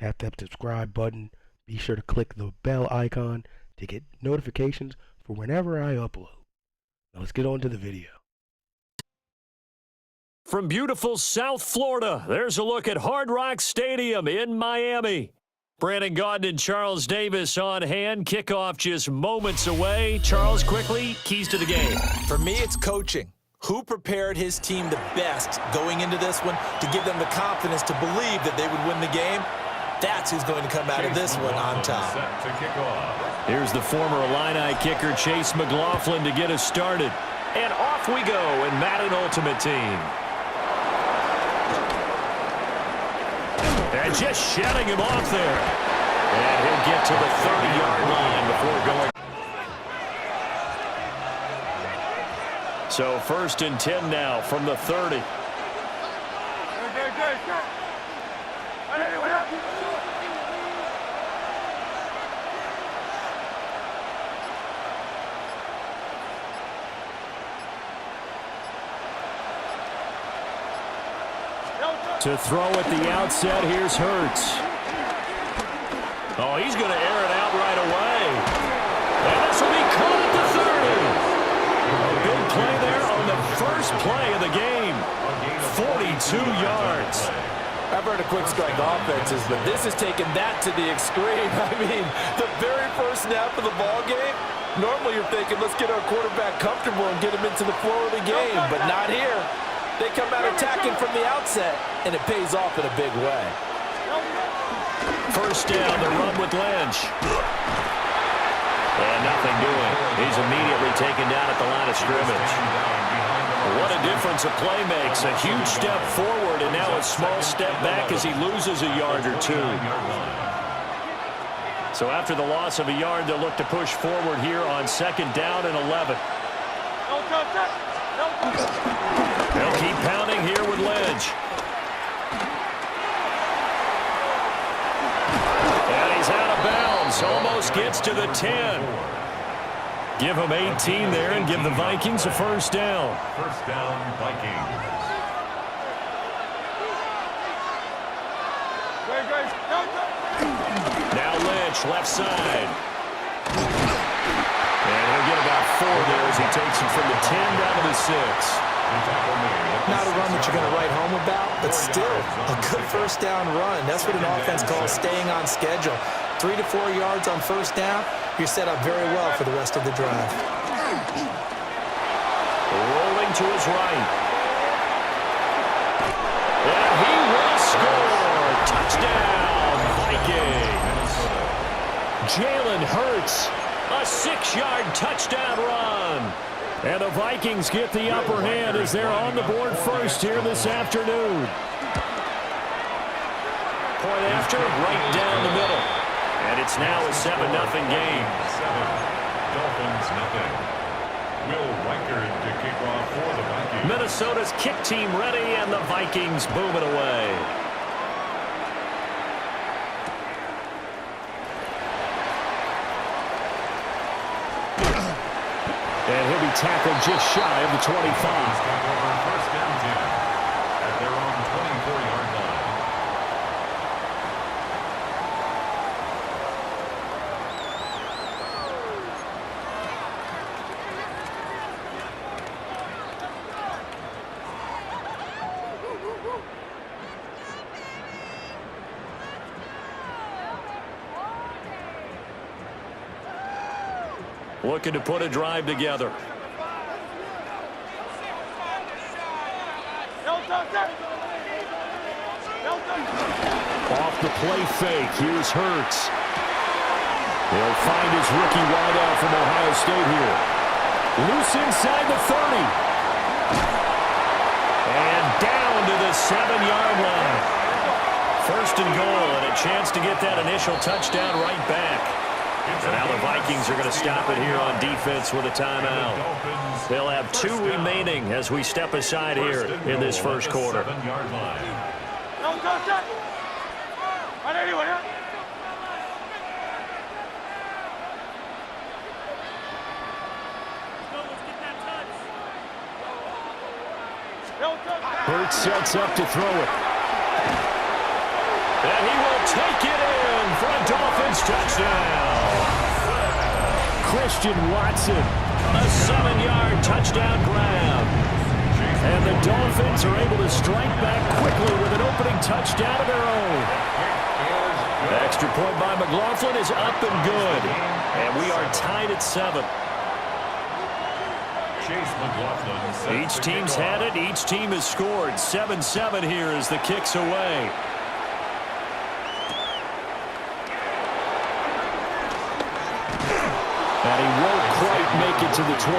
tap that subscribe button. Be sure to click the bell icon to get notifications for whenever I upload. Now let's get on to the video. From beautiful South Florida, there's a look at Hard Rock Stadium in Miami. Brandon Gaudin and Charles Davis on hand. Kickoff just moments away. Charles, quickly, keys to the game. For me, it's coaching. Who prepared his team the best going into this one to give them the confidence to believe that they would win the game? That's who's going to come out of this one on top. Here's the former Illini kicker, Chase McLaughlin, to get us started. And off we go in Madden Ultimate Team. And just shutting him off there. And he'll get to the 30-yard line before going. So 1st and 10 now from the 30. To throw at the outset, here's Hurts. Oh, he's going to air it out right away. And this will be caught at the 30. A big play there on the first play of the game. 42 yards. I've heard of quick strike offenses, but this has taken that to the extreme. I mean, the very first snap of the ball game, normally you're thinking, let's get our quarterback comfortable and get him into the flow of the game, but not here. They come out attacking from the outset, and it pays off in a big way. First down, the run with Lynch. And nothing doing. He's immediately taken down at the line of scrimmage. What a difference a play makes. A huge step forward, and now a small step back as he loses a yard or two. So after the loss of a yard, they'll look to push forward here on 2nd down and 11. They'll keep pounding here with Lynch. And he's out of bounds. Almost gets to the 10. Give him 18 there and give the Vikings a first down. First down, Vikings. Now Lynch, left side. And he'll get about 4 there as he takes it from the 10 down to the 6. Not a run that you're going to write home about, but still a good first down run. That's what an offense calls staying on schedule. 3 to 4 yards on first down, you're set up very well for the rest of the drive. Rolling to his right. And he will score. Touchdown, Vikings. Jalen Hurts, a 6-yard touchdown run. And the Vikings get the upper hand as they're on the board first here this afternoon. Point after, right down the middle. And it's now a 7-0 game. 7, Dolphins nothing. Will Riker to kick off for the Vikings. Minnesota's kick team ready, and the Vikings boom it away. And he'll be tackled just shy of the 25. First down 10 at their own 24-yard line. Looking to put a drive together. Off the play fake, here's Hurts. He'll find his rookie wideout from Ohio State here. Loose inside the 30. And down to the 7-yard line. First and goal, and a chance to get that initial touchdown right back. And now the Vikings are going to stop it here on defense with a timeout. They'll have 2 remaining as we step aside here in this first quarter. 7-yard line. Hurts sets up to throw it. And And he will take it in for a Dolphins touchdown. Christian Watson, a 7-yard touchdown grab. And the Dolphins are able to strike back quickly with an opening touchdown of their own. The extra point by McLaughlin is up and good. And we are tied at 7. Each team's had it. Each team has scored. 7-7 here as the kick's away. And he won't quite make it to the 25.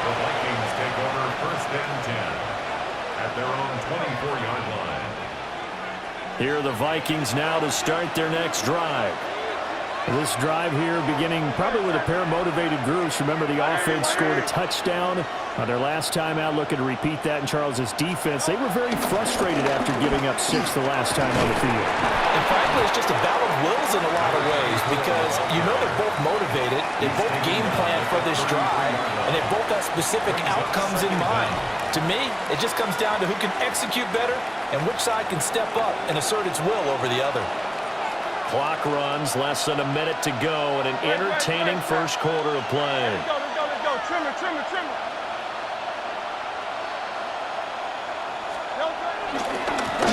The Vikings take over 1st and 10 at their own 24-yard line. Here are the Vikings now to start their next drive. This drive here beginning probably with a pair of motivated groups. Remember, the offense scored a touchdown on their last time out, looking to repeat that in Charles's defense. They were very frustrated after giving up 6 the last time on the field. And frankly, it's just a battle of wills in a lot of ways because you know they're both motivated, they both game plan for this drive, and they both have specific outcomes in mind. To me, it just comes down to who can execute better and which side can step up and assert its will over the other. Clock runs, less than a minute to go, and an entertaining first quarter of play. Let's go. Trimmer.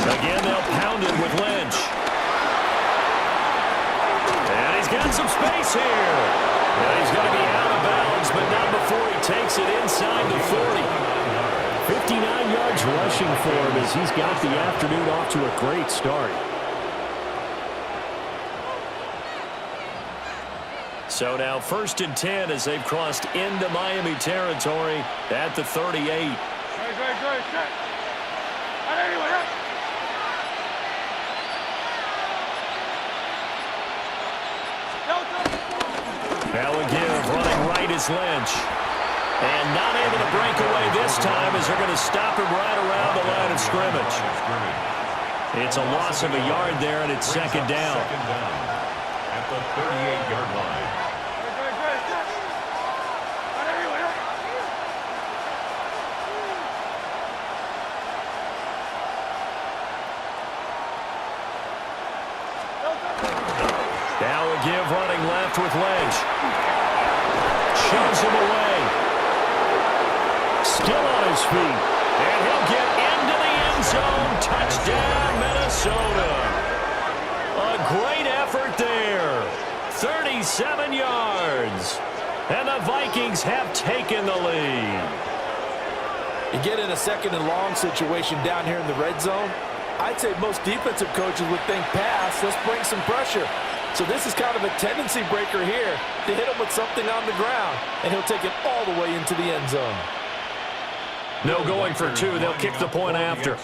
Again, they'll pound it with Lynch. And he's got some space here. And he's going to be out of bounds, but not before he takes it inside the 40. 59 yards rushing for him as he's got the afternoon off to a great start. So now 1st and 10 as they've crossed into Miami territory at the 38. Great. Now again, running right is Lynch. And not able to break away this time as they're going to stop him right around the line of scrimmage. It's a loss of a yard there, and it's 2nd down. At the 38-yard line. Now a give running left with Lynch. Shoves him away. Still on his feet. And he'll get into the end zone. Touchdown, Minnesota. A great effort there. 37 yards. And the Vikings have taken the lead. You get in a 2nd and long situation down here in the red zone, I'd say most defensive coaches would think pass, let's bring some pressure. So this is kind of a tendency breaker here to hit him with something on the ground, and he'll take it all the way into the end zone. No going for 2. They'll kick the point after.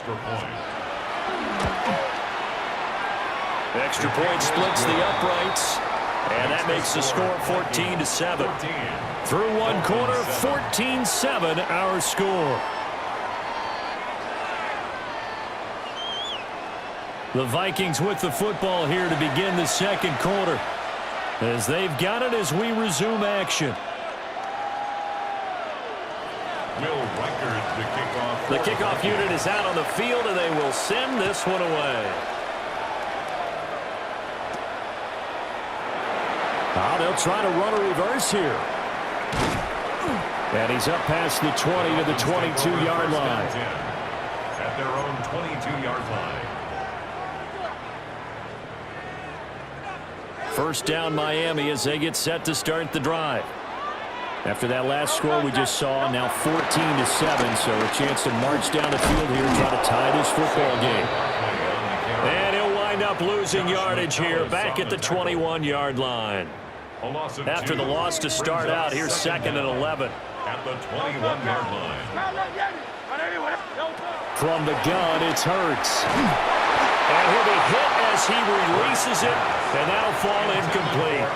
Extra point splits the uprights, and that makes the score 14-7. Through one quarter, 14-7 our score. The Vikings with the football here to begin the 2nd quarter as they've got it as we resume action. The kickoff unit is out on the field, and they will send this one away. They'll try to run a reverse here. And he's up past the 20 to the 22-yard line. At their own 22-yard line. 1st down Miami as they get set to start the drive. After that last score we just saw, now 14-7, so a chance to march down the field here and try to tie this football game. And he'll wind up losing yardage here back at the 21-yard line. After the loss to start out, here's 2nd and 11. At the 21-yard line. From the gun, it's Hurts. And he'll be hit as he releases it, and that'll fall incomplete.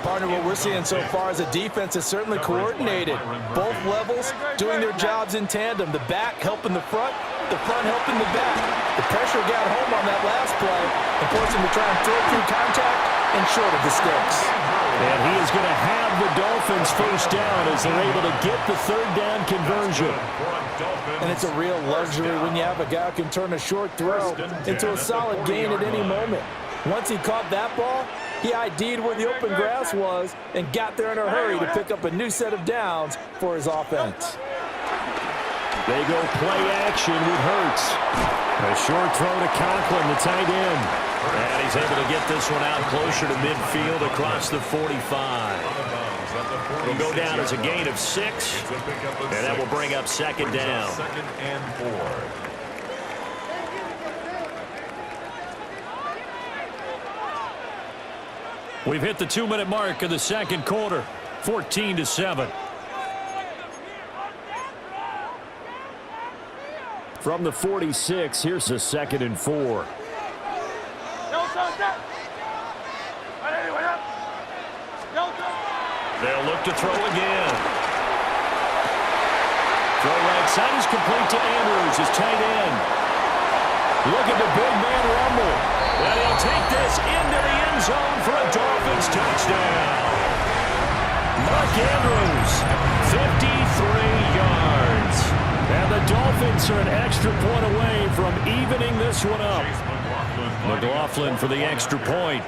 Partner, what we're seeing so far is a defense that's certainly coordinated. Both levels doing their jobs in tandem. The back helping the front helping the back. The pressure got home on that last play and forced him to try and throw through contact. and short of the sticks. And he is going to have the Dolphins first down as they're able to get the third down conversion. And it's a real luxury when you have a guy who can turn a short throw into a solid gain at any moment. Once he caught that ball, he ID'd where the open grass was and got there in a hurry to pick up a new set of downs for his offense. They go play action with Hurts. A short throw to Conklin, the tight end. And he's able to get this one out closer to midfield across the 45. It'll go down as a gain of 6, and that will bring up second down. Second and 4. We've hit the 2-minute mark of the second quarter, 14-7. From the 46, here's a second and 4. They'll look to throw again. Throw right side is complete to Andrews, his tight end. Look at the big man rumble. And he'll take this into the end zone for a Dolphins touchdown. Mark Andrews, 53 yards. And the Dolphins are an extra point away from evening this one up. McLaughlin for the extra point.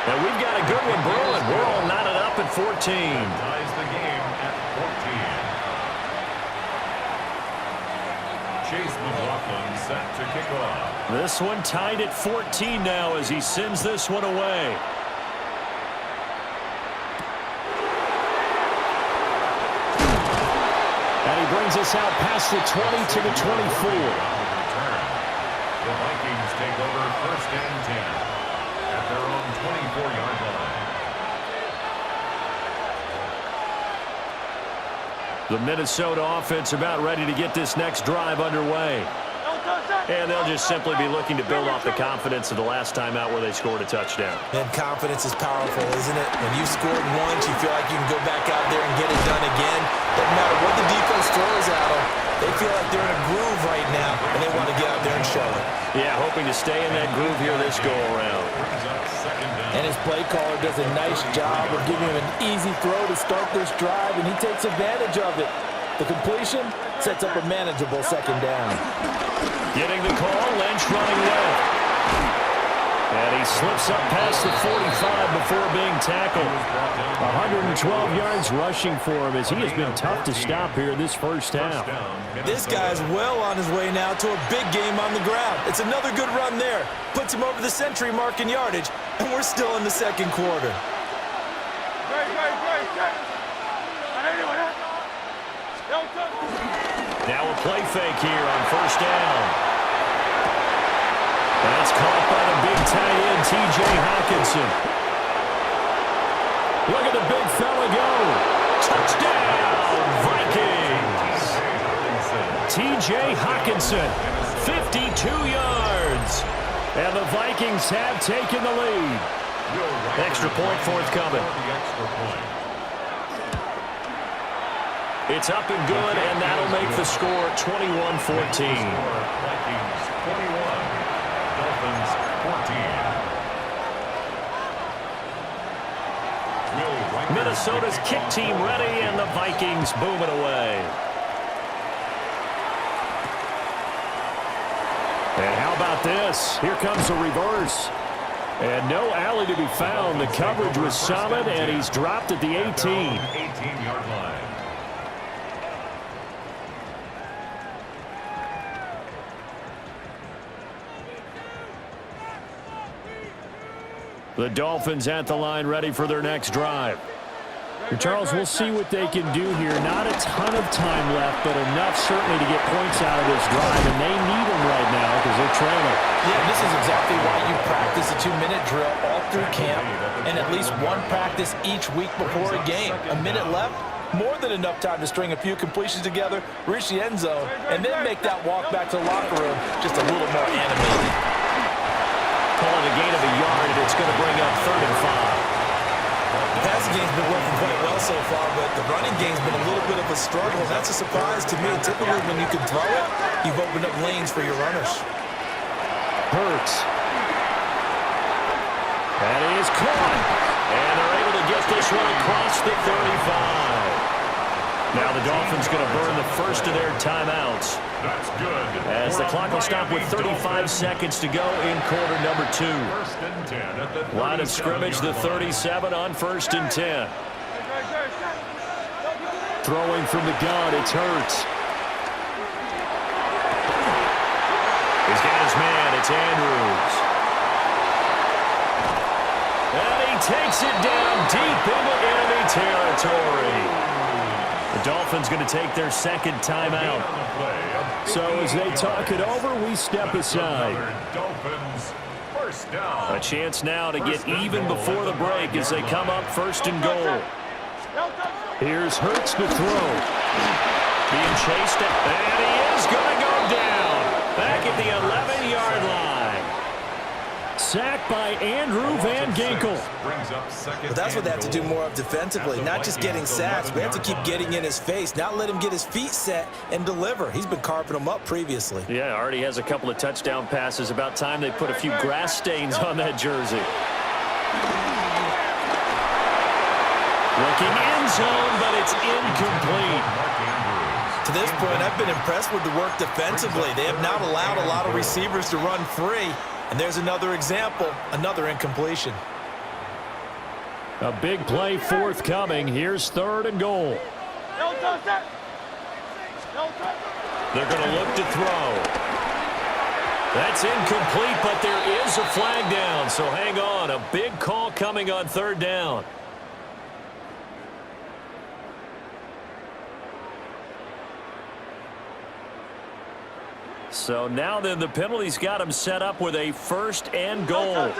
And we've got a good one brewing. We're all knotted up at 14. Ties the game at 14. Chase McLaughlin set to kick off. This one tied at 14 now as he sends this one away. And he brings us out past the 20 to the 24. The Vikings take over first and 10. At their own 24-yard line. The Minnesota offense about ready to get this next drive underway. And they'll just simply be looking to build off the confidence of the last time out where they scored a touchdown. And confidence is powerful, isn't it? When you scored once, you feel like you can go back out there and get it done again. Doesn't matter what the defense throws at them. They feel like they're in a groove right now, and they want to get out there and show it. Yeah, hoping to stay in that groove here this go-around. And his play caller does a nice job of giving him an easy throw to start this drive, and he takes advantage of it. The completion sets up a manageable second down. Getting the call, Lynch running left. And he slips up past the 45 before being tackled. 112 yards rushing for him as he has been tough to stop here this first half. This guy's well on his way now to a big game on the ground. It's another good run there. Puts him over the century mark in yardage, and we're still in the second quarter. Now a play fake here on first down. That's caught by the big tight end, T.J. Hockenson. Look at the big fella go. Touchdown, Vikings. T.J. Hockenson, 52 yards. And the Vikings have taken the lead. Extra point forthcoming. It's up and good, and that'll make the score 21-14. Vikings 21, Dolphins 14. Minnesota's kick team ready, and the Vikings booming away. And how about this? Here comes a reverse. And no alley to be found. The coverage was solid, and he's dropped at the 18. 18-yard line. The Dolphins at the line ready for their next drive. And Charles, we'll see what they can do here. Not a ton of time left, but enough certainly to get points out of this drive, and they need them right now because they're trailing. Yeah, this is exactly why you practice a 2-minute drill all through camp and at least one practice each week before a game. A minute left, more than enough time to string a few completions together, reach the end zone, and then make that walk back to the locker room just a little more animated. Calling a gain of a yard, and it's going to bring up 3rd and 5. The passing game's been working quite well so far, but the running game's been a little bit of a struggle, and that's a surprise to me. Typically, when you can throw it, you've opened up lanes for your runners. Hurts. That is caught. And they're able to get this one across the 35. Now the Dolphins going to burn the first of their timeouts. That's good. As the clock will stop with 35 seconds to go in quarter number 2. First and 10 at the Line of scrimmage, the 37 on 1st and 10. Throwing from the gun, it's Hurts. He's got his man, it's Andrews. And he takes it down deep into enemy territory. The Dolphins going to take their second timeout. So as they talk it over, we step aside. A chance now to get even before the break as they come up 1st and goal. Here's Hurts to throw. Being chased, and he is going to go down. Back at the 11-yard line. Sacked by Andrew Van Ginkel. But that's what they have to do more of defensively, not just getting sacks. We have to keep getting in his face, not let him get his feet set and deliver. He's been carving them up previously. Yeah, already has a couple of touchdown passes. About time they put a few grass stains on that jersey. Looking end zone, but it's incomplete. To this point, I've been impressed with the work defensively. They have not allowed a lot of receivers to run free. And there's another example, another incompletion. A big play forthcoming. Here's 3rd and goal. They're going to look to throw. That's incomplete, but there is a flag down. So hang on. A big call coming on 3rd down. So now then the penalty's got him set up with a 1st and goal. They'll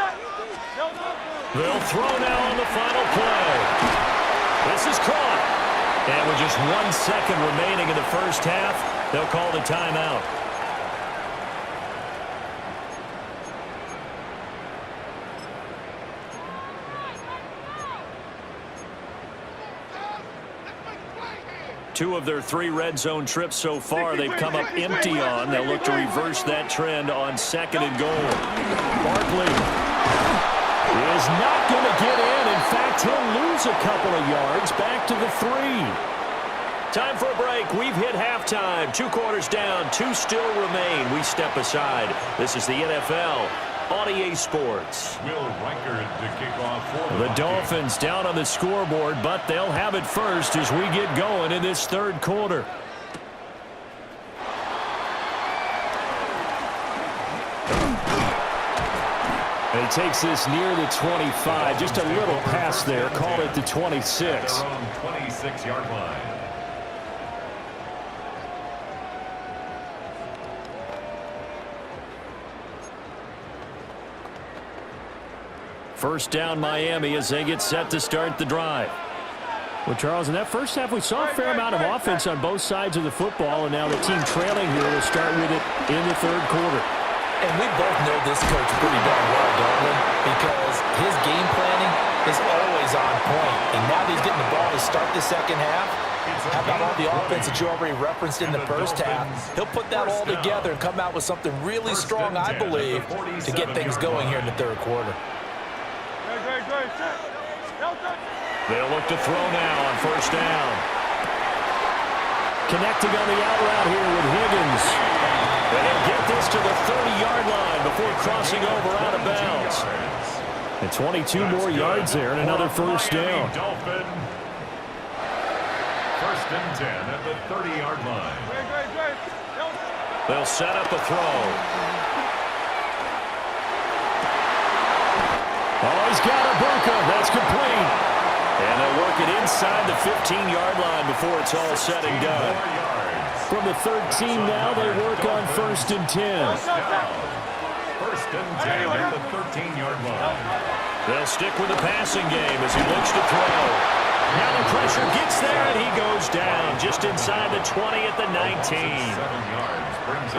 throw now on the final play. This is caught. And with just 1 second remaining in the first half, they'll call the timeout. Two of their 3 red zone trips so far they've come up empty on. They'll look to reverse that trend on 2nd and goal. Barkley is not going to get in. In fact, he'll lose a couple of yards back to the 3. Time for a break. We've hit halftime. 2 quarters down. 2 still remain. We step aside. This is the NFL on EA Sports. The Dolphins down on the scoreboard, but they'll have it first as we get going in this 3rd quarter. He takes this near the 25. Just a little pass there. Call it the 26. 26-yard line. First down Miami as they get set to start the drive. Well, Charles, in that first half, we saw a fair amount of offense on both sides of the football, and now the team trailing here will start with it in the 3rd quarter. And we both know this coach pretty darn well, don't we? Because his game planning is always on point. And now that he's getting the ball to start the second half, how about all the offense that you already referenced in the first half? He'll put that all together and come out with something really strong, I believe, to get things going here in the 3rd quarter. They'll look to throw now on 1st down. Connecting on the out route here with Higgins. And they'll get this to the 30-yard line before crossing over out of bounds. And 22 more yards there and another 1st down. 1st and 10 at the 30-yard line. They'll set up a throw. Oh, he's got Ibuka. That's complete. And they'll work it inside the 15-yard line before it's all said and done. From the 13 now, they work on 1st and 10. 1st and 10 at the 13-yard line. They'll stick with the passing game as he looks to throw. Now the pressure gets there, and he goes down just inside the 20 at the 19.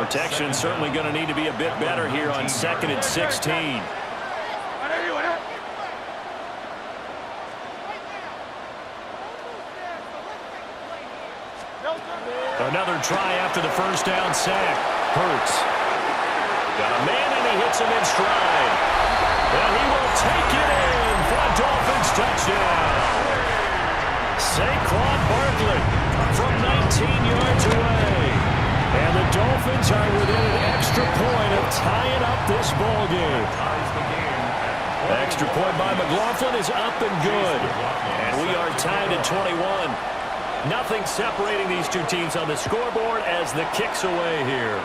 Protection certainly going to need to be a bit better here on 2nd and 16. Another try after the 1st down sack. Hurts. Got a man, and he hits him in stride. And he will take it in for a Dolphins touchdown. Saquon Barkley from 19 yards away. And the Dolphins are within an extra point of tying up this ball game. Extra point by McLaughlin is up and good. And we are tied at 21. Nothing separating these two teams on the scoreboard as the kick's away here.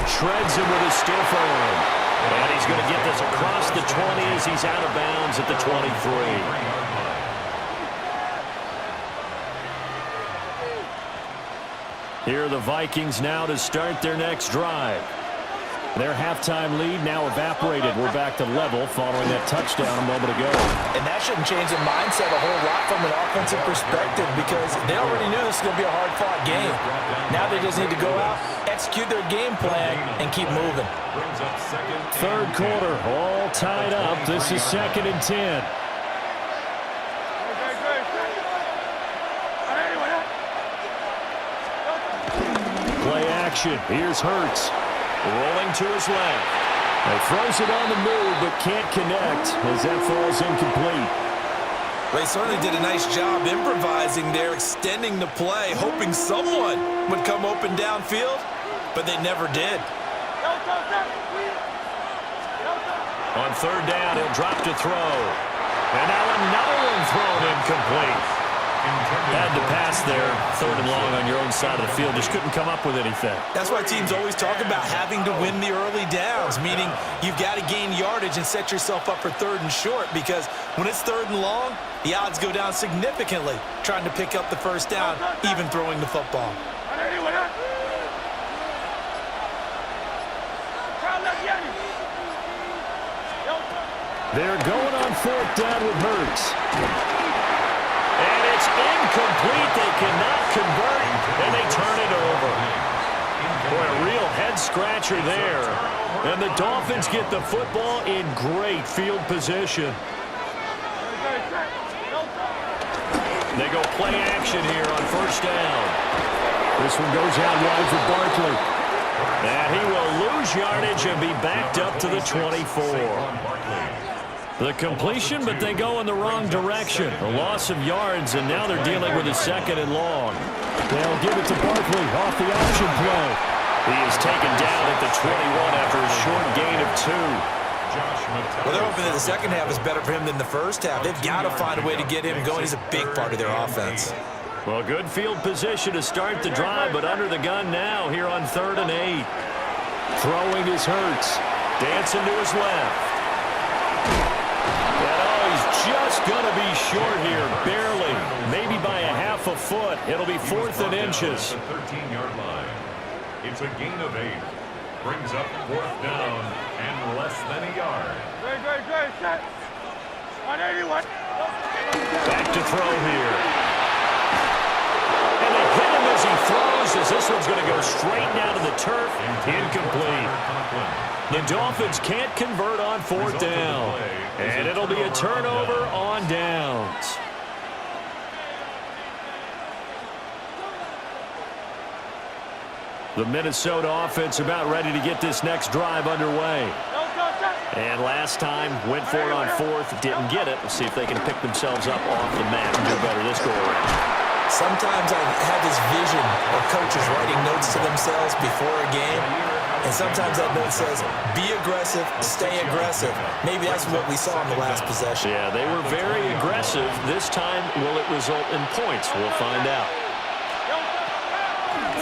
Shreds him with his stiff arm. And he's going to get this across the 20 as he's out of bounds at the 23. Here are the Vikings now to start their next drive. Their halftime lead now evaporated. We're back to level following that touchdown a moment ago. And that shouldn't change the mindset a whole lot from an offensive perspective because they already knew this was going to be a hard-fought game. Now they just need to go out, execute their game plan, and keep moving. Third quarter, all tied up. This is 2nd and 10. Play action. Here's Hurts. Rolling to his left. He throws it on the move, but can't connect as that falls incomplete. They certainly did a nice job improvising there, extending the play, hoping someone would come open downfield, but they never did. On third down, he'll drop to throw. And now another one thrown incomplete. Had to pass there, 3rd and long on your own side of the field. Just couldn't come up with anything. That's why teams always talk about having to win the early downs, meaning you've got to gain yardage and set yourself up for 3rd and short because when it's 3rd and long, the odds go down significantly trying to pick up the first down, even throwing the football. They're going on 4th down with Hurts. And it's incomplete. They cannot convert, and they turn it over. Boy, a real head-scratcher there. And the Dolphins get the football in great field position. They go play action here on 1st down. This one goes out wide for Barkley. And he will lose yardage and be backed up to the 24. The completion, but they go in the wrong direction. A loss of yards, and now they're dealing with a 2nd and long. They'll give it to Barkley off the option play. He is taken down at the 21 after a short gain of 2. Well, they're hoping that the second half is better for him than the first half. They've got to find a way to get him going. He's a big part of their offense. Well, good field position to start the drive, but under the gun now here on 3rd and 8. Throwing his Hurts. Dancing to his left. Just going to be short here, barely, maybe by a half a foot. It'll be 4th and inches. The 13-yard line. It's a gain of 8. Brings up 4th down and less than a yard. Great. Set. On 81. Back to throw here. And they hit him as he throws, as this one's going to go straight down to the turf. Incomplete. The Dolphins can't convert on 4th down. And it'll be a turnover on downs. The Minnesota offense about ready to get this next drive underway. And last time, went for it on 4th, didn't get it. We'll see if they can pick themselves up off the mat and do better this go around. Sometimes I have this vision of coaches writing notes to themselves before a game. And sometimes that note says, be aggressive, stay aggressive. Maybe that's what we saw in the last possession. Yeah, they were very aggressive. This time, will it result in points? We'll find out.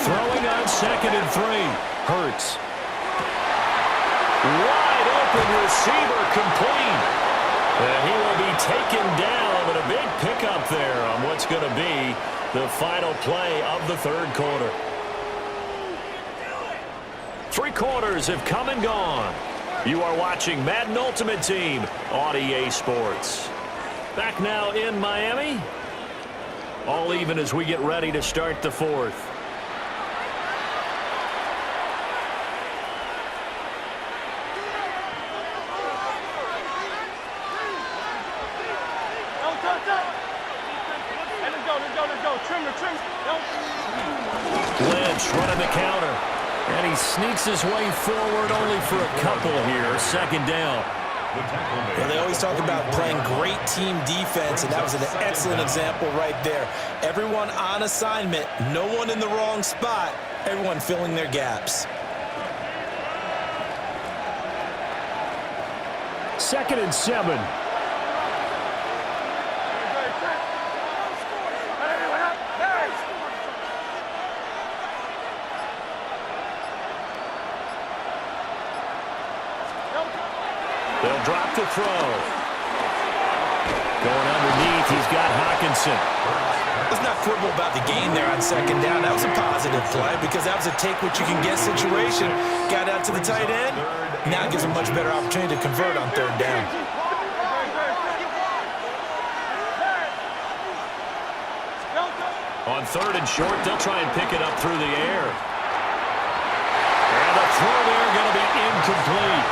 Throwing on 2nd and 3. Hurts. Wide open receiver complete. And he will be taken down, but a big pickup there on what's going to be the final play of the 3rd quarter. 3 quarters have come and gone. You are watching Madden Ultimate Team on EA Sports. Back now in Miami. All even as we get ready to start the 4th. Let's go. Lynch running the counter. And he sneaks his way forward only for a couple here. Second down. Well, they always talk about playing great team defense, and that was an excellent example right there. Everyone on assignment, no one in the wrong spot, everyone filling their gaps. 2nd and 7. They'll drop to throw. Going underneath, he's got Hawkinson. Let's not quibble about the gain there on 2nd down. That was a positive play because that was a take-what-you-can-get situation. Got out to the tight end. Now it gives a much better opportunity to convert on 3rd down. On 3rd and short, they'll try and pick it up through the air. And the throw there going to be incomplete.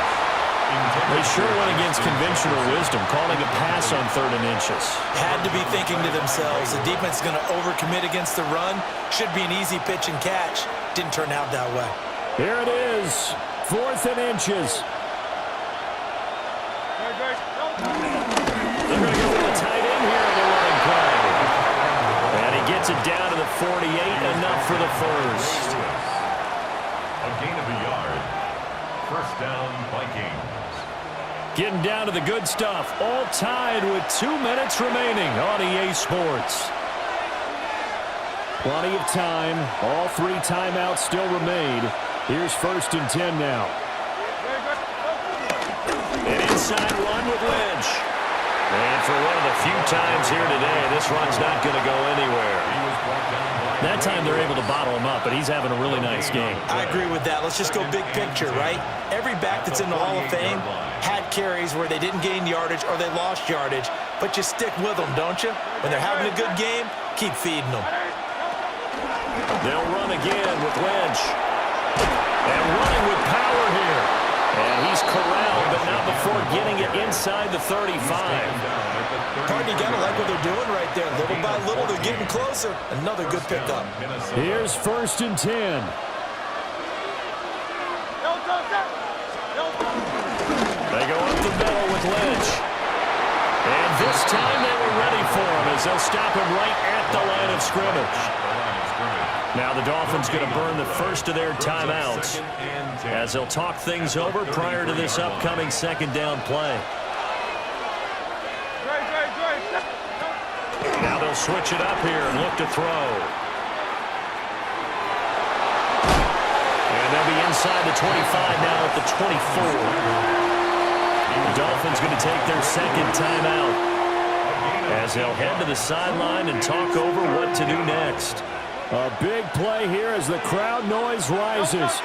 They sure went against conventional wisdom, calling a pass on 3rd and inches. Had to be thinking to themselves, the defense is going to overcommit against the run. Should be an easy pitch and catch. Didn't turn out that way. Here it is, 4th and inches. They're going to go with a tight end here on the running play. And he gets it down to the 48, enough for the first. A gain of a yard. First down, Vikings. Getting down to the good stuff. All tied with 2 minutes remaining on EA Sports. Plenty of time. All 3 timeouts still remain. Here's 1st and 10 now. An inside run with Lynch. And for one of the few times here today, this run's not going to go anywhere. That time they're able to bottle him up, but he's having a really nice game. I agree with that. Let's just go big picture, right? Every back that's in the Hall of Fame had carries where they didn't gain yardage or they lost yardage, but you stick with them, don't you? When they're having a good game, keep feeding them. They'll run again with Lynch. And running with power here. And he's corralled, but not before getting it inside the 35. Pardon, you got to like what they're doing right there. Little by little, they're getting closer. Another good pickup. Here's 1st and 10. They go up the middle with Lynch. And this time they were ready for him as they'll stop him right at the line of scrimmage. Now the Dolphins going to burn the first of their timeouts as they'll talk things over prior to this upcoming 2nd down play. Now they'll switch it up here and look to throw. And they'll be inside the 25 now at the 24. The Dolphins going to take their 2nd timeout as they'll head to the sideline and talk over what to do next. A big play here as the crowd noise rises.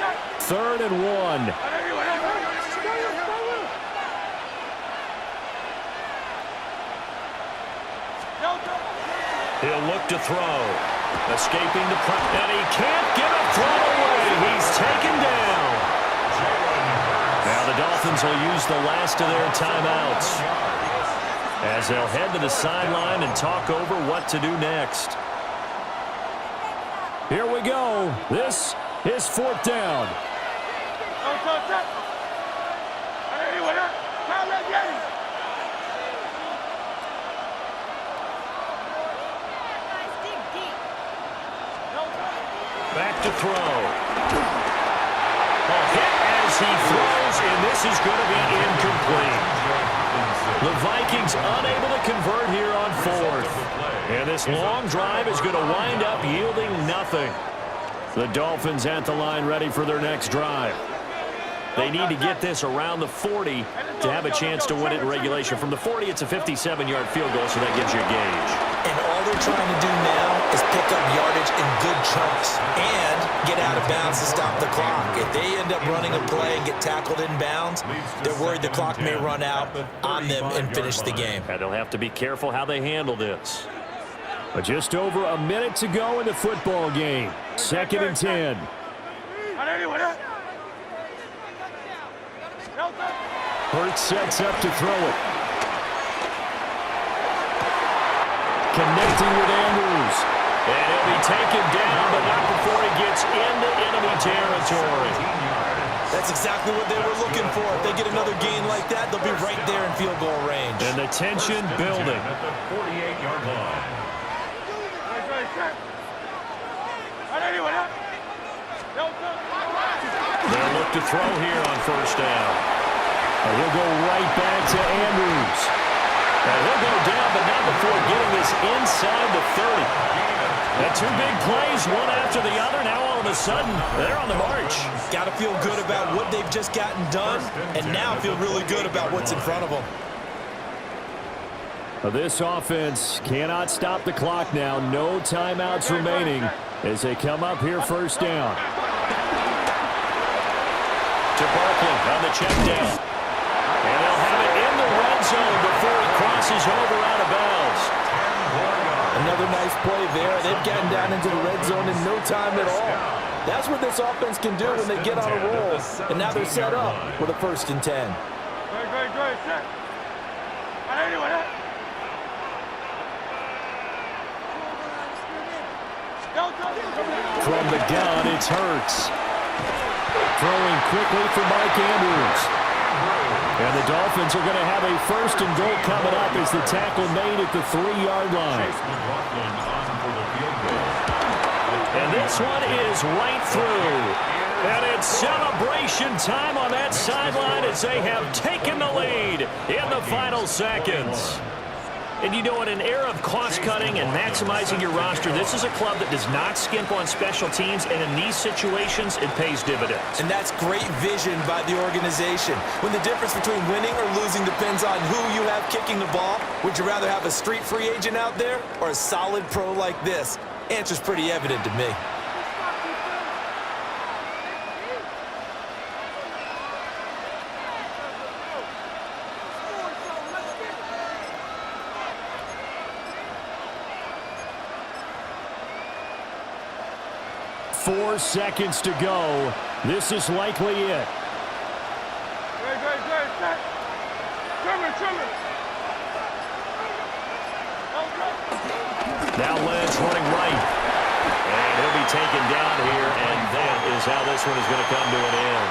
3rd and 1. He'll look to throw. Escaping the pressure. And he can't get a throw away. He's taken down. Now the Dolphins will use the last of their timeouts as they'll head to the sideline and talk over what to do next. Here we go. This is 4th down. Back to throw. A hit as he throws, and this is going to be incomplete. The Vikings unable to convert here on 4th. And this long drive is going to wind up yielding nothing. The Dolphins at the line ready for their next drive. They need to get this around the 40 to have a chance to win it in regulation. From the 40, it's a 57-yard field goal, so that gives you a gauge. And all they're trying to do now is pick up yardage in good chunks and get out of bounds to stop the clock. If they end up running a play and get tackled in bounds, they're worried the clock may run out on them and finish the game. And they'll have to be careful how they handle this. But just over a minute to go in the football game. 2nd and 10. Hurts sets up to throw it. Connecting with Andrews. And he'll be taken down, but not before he gets into enemy territory. That's exactly what they were looking for. If they get another gain like that, they'll be right there in field goal range. And the tension building. At the 48-yard line. They'll look to throw here on first down. And he'll go right back to Andrews. And he'll go down, but not before getting this inside the 30. And two big plays, one after the other. Now all of a sudden, they're on the march. Got to feel good about what they've just gotten done, and now feel really good about what's in front of them. This offense cannot stop the clock now. No timeouts remaining as they come up here first down. To Barkley on the check down. And they'll have it in the red zone before he crosses over out of bounds. Another nice play there. They've gotten down into the red zone in no time at all. That's what this offense can do when they get on a roll. And now they're set up with a 1st and 10. From the gun, it's Hurts. Throwing quickly for Mike Andrews. And the Dolphins are going to have a 1st and goal coming up as the tackle made at the 3-yard line. And this one is right through. And it's celebration time on that sideline as they have taken the lead in the final seconds. And you know, in an era of cost-cutting and maximizing your roster, this is a club that does not skimp on special teams, and in these situations, it pays dividends. And that's great vision by the organization. When the difference between winning or losing depends on who you have kicking the ball, would you rather have a street free agent out there or a solid pro like this? Answer's pretty evident to me. Four seconds to go. This is likely it. Now Lynch running right. And he'll be taken down here, and that is how this one is going to come to an end.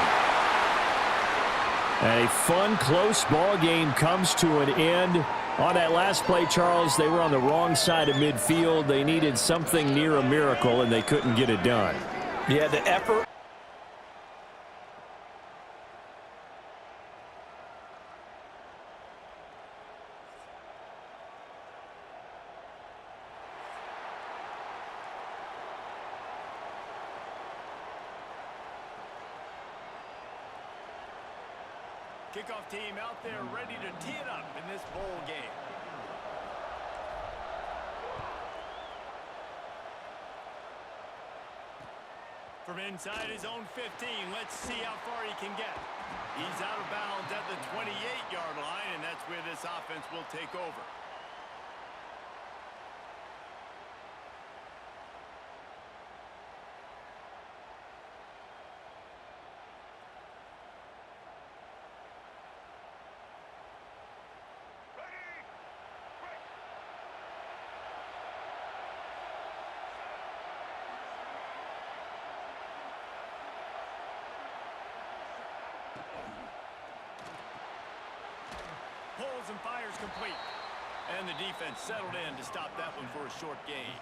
A fun, close ball game comes to an end. On that last play, Charles, they were on the wrong side of midfield. They needed something near a miracle, and they couldn't get it done. Yeah, the effort. Kickoff team out there ready to tee it up in this bowl game. From inside his own 15, let's see how far he can get. He's out of bounds at the 28-yard line, and that's where this offense will take over. Pulls and fires complete. And the defense settled in to stop that one for a short gain.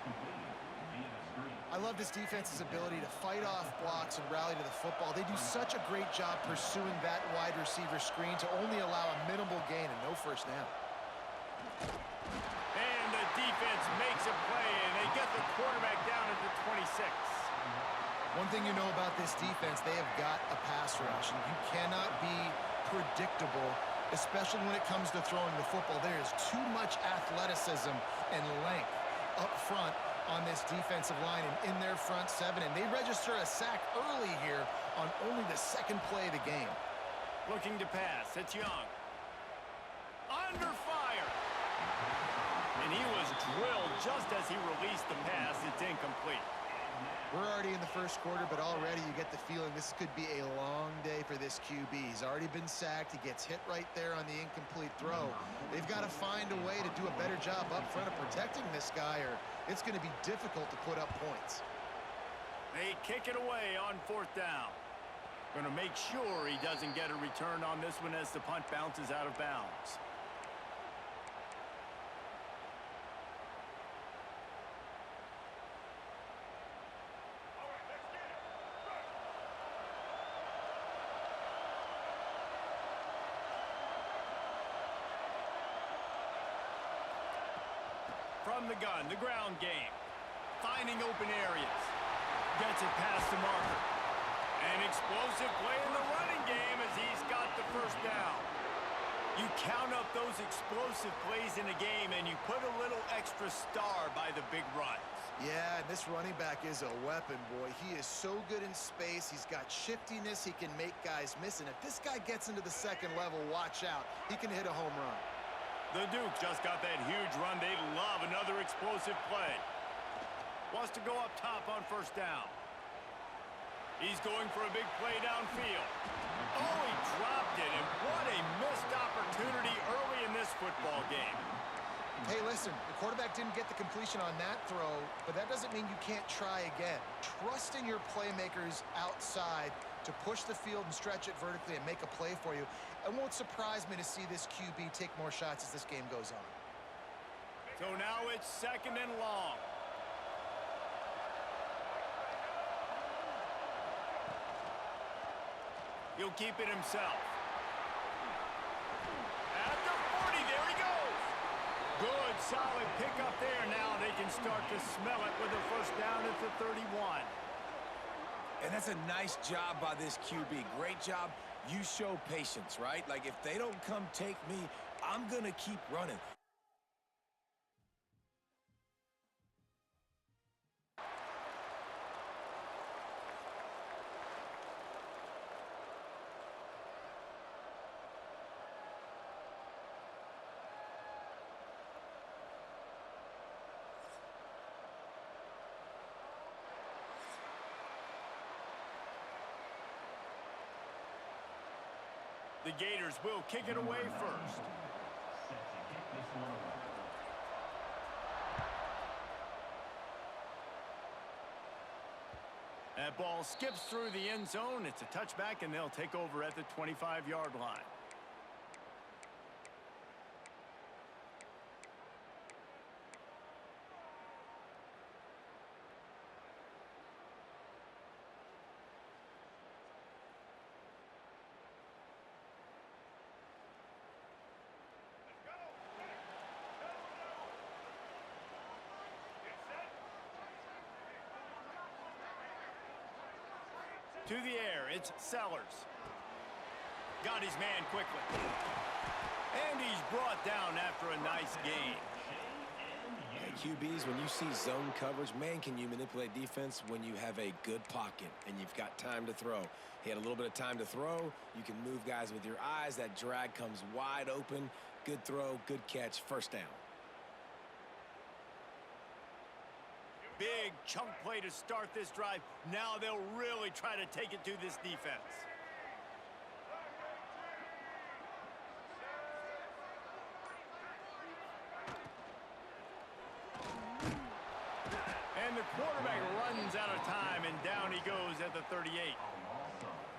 I loved his defense's ability to fight off blocks and rally to the football. They do such a great job pursuing that wide receiver screen to only allow a minimal gain and no first down. And the defense makes a play, and they get the quarterback down at the 26. One thing you know about this defense, they have got a pass rush, and you cannot be predictable, especially when it comes to throwing the football. There is too much athleticism and length up front on this defensive line and in their front seven, and they register a sack early here on only the second play of the game. Looking to pass. It's Young. Under fire. And he was drilled just as he released the pass. It's incomplete. We're already in the first quarter, but already you get the feeling this could be a long day for this QB. He's already been sacked. He gets hit right there on the incomplete throw. They've got to find a way to do a better job up front of protecting this guy, or it's going to be difficult to put up points. They kick it away on 4th down. Going to make sure he doesn't get a return on this one as the punt bounces out of bounds. From the gun, the ground game. Finding open areas. Gets it past the marker. An explosive play in the running game as he's got the first down. You count up those explosive plays in a game and you put a little extra star by the big runs. Yeah, and this running back is a weapon, boy. He is so good in space. He's got shiftiness. He can make guys miss. And if this guy gets into the second level, watch out. He can hit a home run. The Duke just got that huge run. They love another explosive play. Wants to go up top on 1st down. He's going for a big play downfield. Oh, he dropped it, and what a missed opportunity early in this football game. Hey, listen, the quarterback didn't get the completion on that throw, but that doesn't mean you can't try again. Trust in your playmakers outside to push the field and stretch it vertically and make a play for you. It won't surprise me to see this QB take more shots as this game goes on. So now it's 2nd and long. He'll keep it himself. At the 40, there he goes. Good, solid pickup there. Now they can start to smell it with a 1st down at the 31. And that's a nice job by this QB. Great job. You show patience, right? Like, if they don't come take me, I'm going to keep running. The Gators will kick it away first. That ball skips through the end zone. It's a touchback, and they'll take over at the 25-yard line. To the air, it's Sellers. Got his man quickly. And he's brought down after a nice gain. Yeah, QBs, when you see zone coverage, man, can you manipulate defense when you have a good pocket and you've got time to throw. He had a little bit of time to throw. You can move guys with your eyes. That drag comes wide open. Good throw, good catch, 1st down. Big chunk play to start this drive. Now they'll really try to take it to this defense. And the quarterback runs out of time, and down he goes at the 38.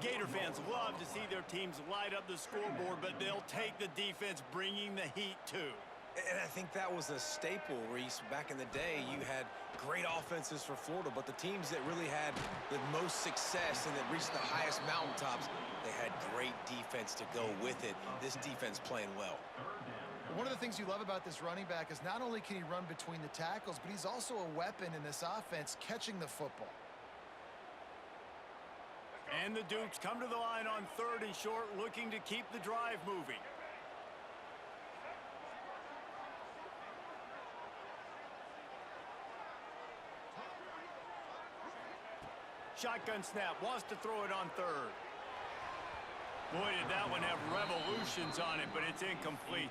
Gator fans love to see their teams light up the scoreboard, but they'll take the defense bringing the heat too. And I think that was a staple, Reese. Back in the day, you had great offenses for Florida, but the teams that really had the most success and that reached the highest mountaintops, they had great defense to go with it. This defense playing well. One of the things you love about this running back is not only can he run between the tackles, but he's also a weapon in this offense catching the football. And the Dukes come to the line on 3rd and short, looking to keep the drive moving. Shotgun snap, wants to throw it on 3rd. Boy, did that one have revolutions on it, but it's incomplete.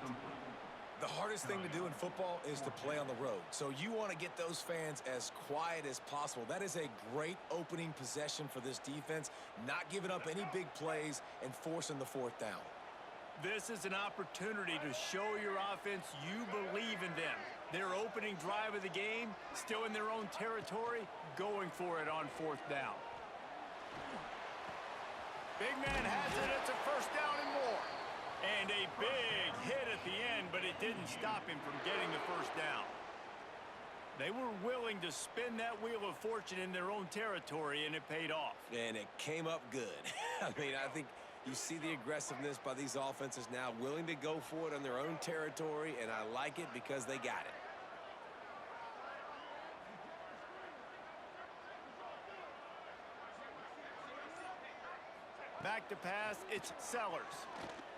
The hardest thing to do in football is to play on the road. So you want to get those fans as quiet as possible. That is a great opening possession for this defense, not giving up any big plays and forcing the fourth down. This is an opportunity to show your offense you believe in them. Their opening drive of the game, still in their own territory, going for it on fourth down. Big man has it. It's a first down and more. And a big hit at the end, but it didn't stop him from getting the first down. They were willing to spin that wheel of fortune in their own territory, and it paid off. And it came up good. I mean, I think you see the aggressiveness by these offenses now, willing to go for it on their own territory, and I like it because they got it. Back to pass, it's Sellers.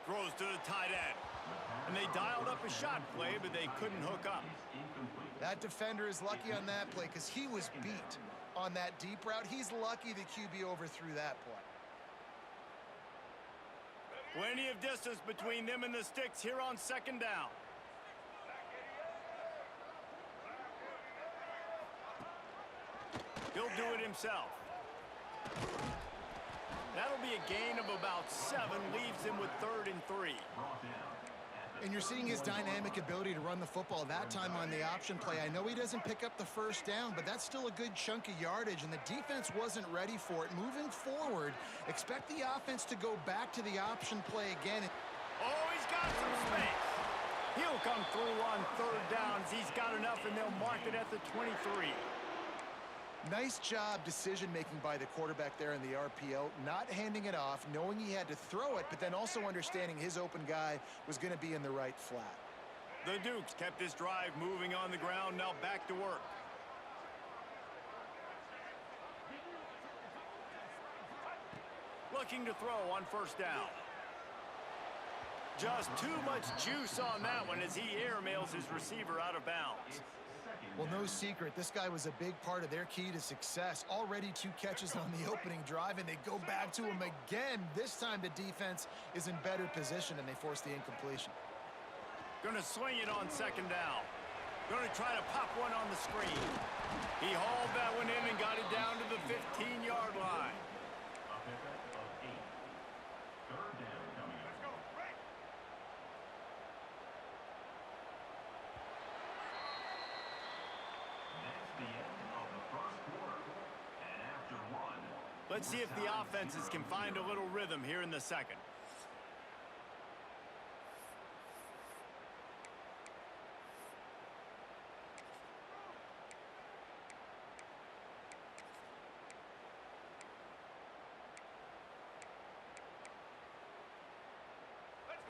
Throws to the tight end. And they dialed up a shot play, but they couldn't hook up. That defender is lucky on that play because he was beat on that deep route. He's lucky the QB overthrew that play. Plenty of distance between them and the sticks here on second down. He'll do it himself. That'll be a gain of about 7, leaves him with 3rd and 3. And you're seeing his dynamic ability to run the football, that time on the option play. I know he doesn't pick up the first down, but that's still a good chunk of yardage, and the defense wasn't ready for it. Moving forward, expect the offense to go back to the option play again. Oh, he's got some space. He'll come through on 3rd downs. He's got enough, and they'll mark it at the 23. Nice job decision-making by the quarterback there in the RPO, not handing it off, knowing he had to throw it, but then also understanding his open guy was going to be in the right flat. The Dukes kept this drive moving on the ground, now back to work. Looking to throw on first down. Just too much juice on that one as he airmails his receiver out of bounds. Well, no secret, this guy was a big part of their key to success. Already 2 catches on the opening drive, and they go back to him again. This time the defense is in better position, and they force the incompletion. Gonna swing it on second down. Gonna try to pop one on the screen. He hauled that one in and got it down to the 15-yard line. A pickup of 8. 3rd down coming up. Let's go. That's the end of the first quarter. And after 1. Let's see if the offenses can find a little rhythm here in the second.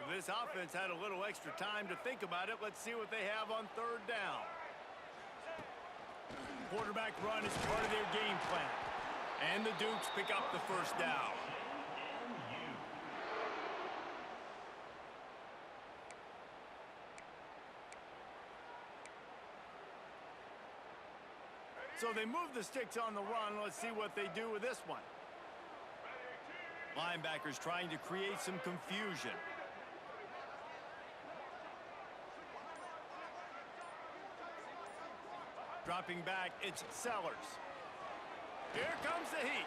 This offense had a little extra time to think about it. Let's see what they have on 3rd down. Quarterback run is part of their game plan. And the Dukes pick up the first down. So they move the sticks on the run. Let's see what they do with this one. Linebackers trying to create some confusion. Dropping back, it's Sellers. Here comes the heat.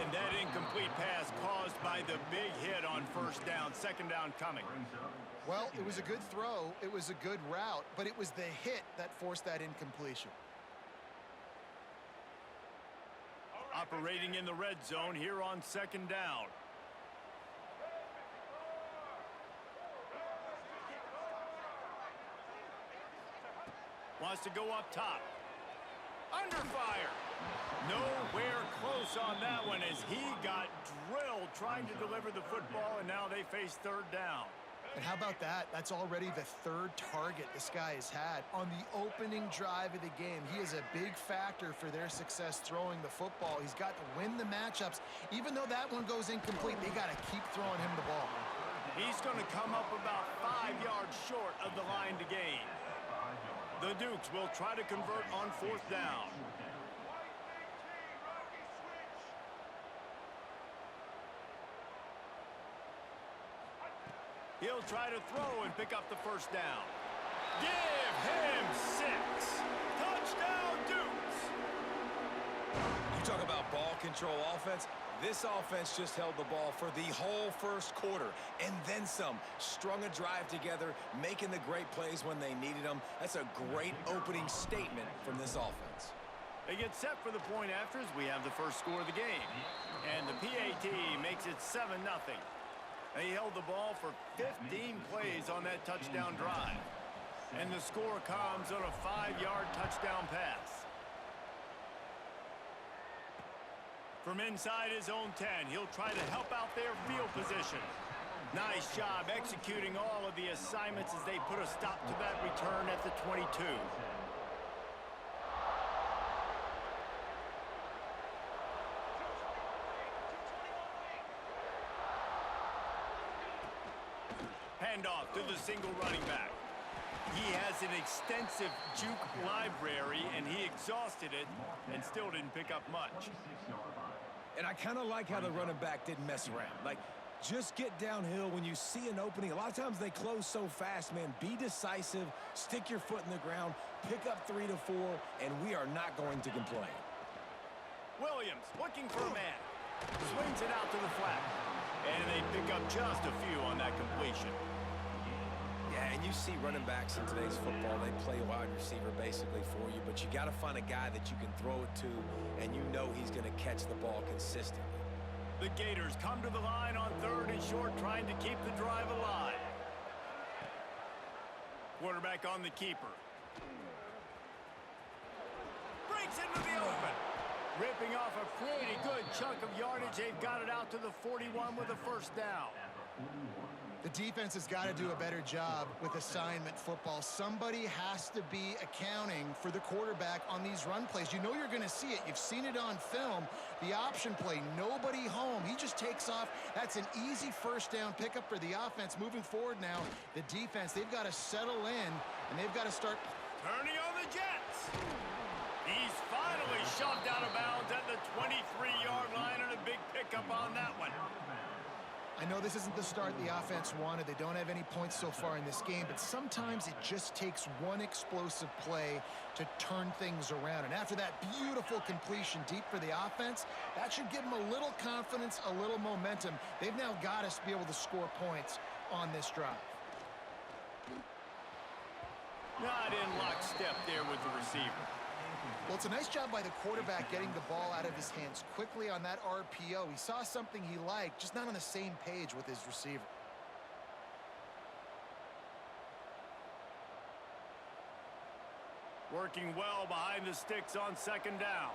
And that incomplete pass caused by the big hit on first down. Second down coming. Well, it was a good throw. It was a good route, but it was the hit that forced that incompletion. Operating in the red zone here on second down. Wants to go up top. Under fire. Nowhere close on that one as he got drilled trying to deliver the football, and now they face 3rd down. And how about that? That's already the 3rd target this guy has had on the opening drive of the game. He is a big factor for their success throwing the football. He's got to win the matchups. Even though that one goes incomplete, they got to keep throwing him the ball. He's going to come up about 5 yards short of the line to gain. The Dukes will try to convert on 4th down. He'll He'll try to throw and pick up the first down. Give him 6. Touchdown, Dukes. You talk about ball control offense. This offense just held the ball for the whole first quarter and then some. Strung a drive together, making the great plays when they needed them. That's a great opening statement from this offense. They get set for the point afters. We have the first score of the game. And the PAT makes it 7-0. They held the ball for 15 plays on that touchdown drive. And the score comes on a 5-yard touchdown pass. From inside his own 10, he'll try to help out their field position. Nice job executing all of the assignments as they put a stop to that return at the 22. Handoff to the single running back. He has an extensive juke library, and he exhausted it and still didn't pick up much. And I kind of like how the running back didn't mess around. Like, just get downhill when you see an opening. A lot of times they close so fast, man. Be decisive, stick your foot in the ground, pick up 3 to 4, and we are not going to complain. Williams looking for a man. Swings it out to the flat. And they pick up just a few on that completion. Yeah, and you see running backs in today's football, they play wide receiver basically for you, but you got to find a guy that you can throw it to, and you know he's going to catch the ball consistently. The Gators come to the line on 3rd and short, trying to keep the drive alive. Quarterback on the keeper. Breaks into the open. Ripping off a pretty good chunk of yardage. They've got it out to the 41 with a first down. The defense has got to do a better job with assignment football. Somebody has to be accounting for the quarterback on these run plays. You know you're going to see it. You've seen it on film. The option play, nobody home. He just takes off. That's an easy first down pickup for the offense. Moving forward now, the defense, they've got to settle in, and they've got to start turning on the Jets. He's finally shoved out of bounds at the 23-yard line, and a big pickup on that one. I know this isn't the start the offense wanted. They don't have any points so far in this game, but sometimes it just takes one explosive play to turn things around. And after that beautiful completion deep for the offense, that should give them a little confidence, a little momentum. They've now got us to be able to score points on this drive. Not in lockstep there with the receiver. Well, it's a nice job by the quarterback getting the ball out of his hands quickly on that RPO. He saw something he liked, just not on the same page with his receiver. Working well behind the sticks on 2nd down.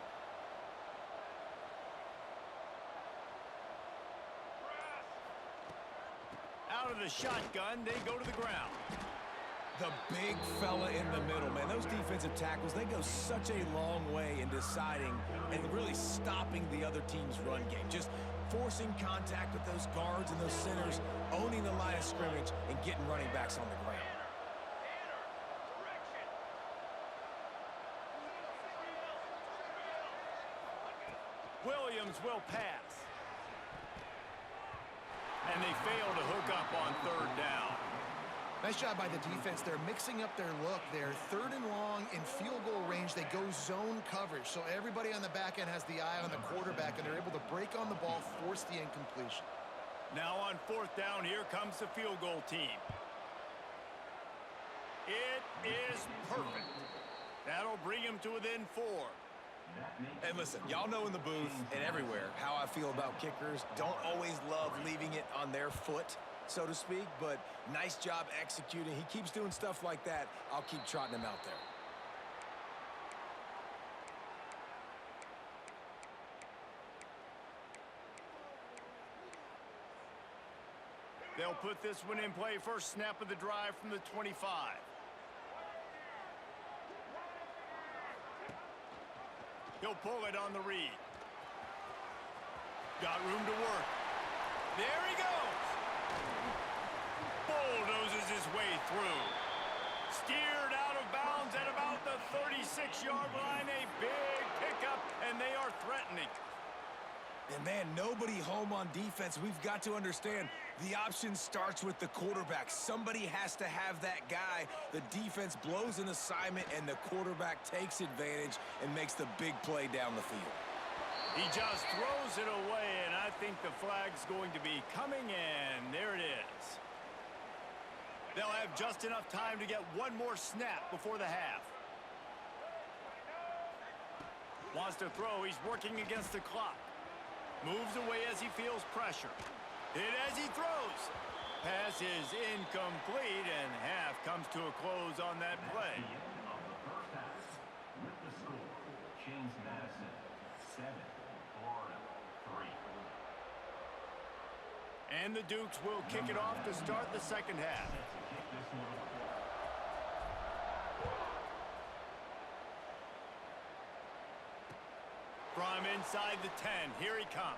Out of the shotgun, they go to the ground. The big fella in the middle, man. Those defensive tackles, they go such a long way in deciding and really stopping the other team's run game. Just forcing contact with those guards and those centers, owning the line of scrimmage, and getting running backs on the ground. Williams will pass. And they fail to hook up on 3rd down. Nice job by the defense. They're mixing up their look. They're 3rd and long in field goal range. They go zone coverage. So everybody on the back end has the eye on the quarterback, and they're able to break on the ball, force the incompletion. Now on 4th down, here comes the field goal team. It is perfect. That'll bring him to within 4. And listen, y'all know in the booth and everywhere how I feel about kickers. Don't always love leaving it on their foot, so to speak, but nice job executing. He keeps doing stuff like that. I'll keep trotting him out there. They'll put this one in play. First snap of the drive from the 25. He'll pull it on the read. Got room to work. There he goes. Bulldozes his way through. Steered out of bounds at about the 36-yard line. A big pickup, and they are threatening. And, man, nobody home on defense. We've got to understand The option starts with the quarterback. Somebody has to have that guy. The defense blows an assignment, and the quarterback takes advantage and makes the big play down the field. He just throws it away, and I think the flag's going to be coming in. There it is. They'll have just enough time to get one more snap before the half. Wants to throw. He's working against the clock. Moves away as he feels pressure. Hit as he throws. Pass is incomplete, and half comes to a close on that play. With the score, Team and Madden 7, Florida 3. And the Dukes will kick it off to start the second half. From inside the 10, here he comes.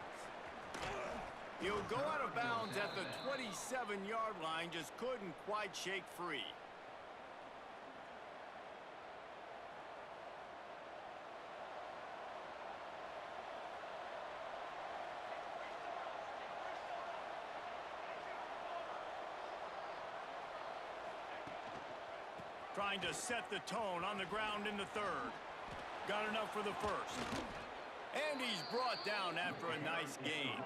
He'll go out of bounds at the 27-yard line, just couldn't quite shake free. Trying to set the tone on the ground in the third. Got enough for the first. And he's brought down after a nice gain.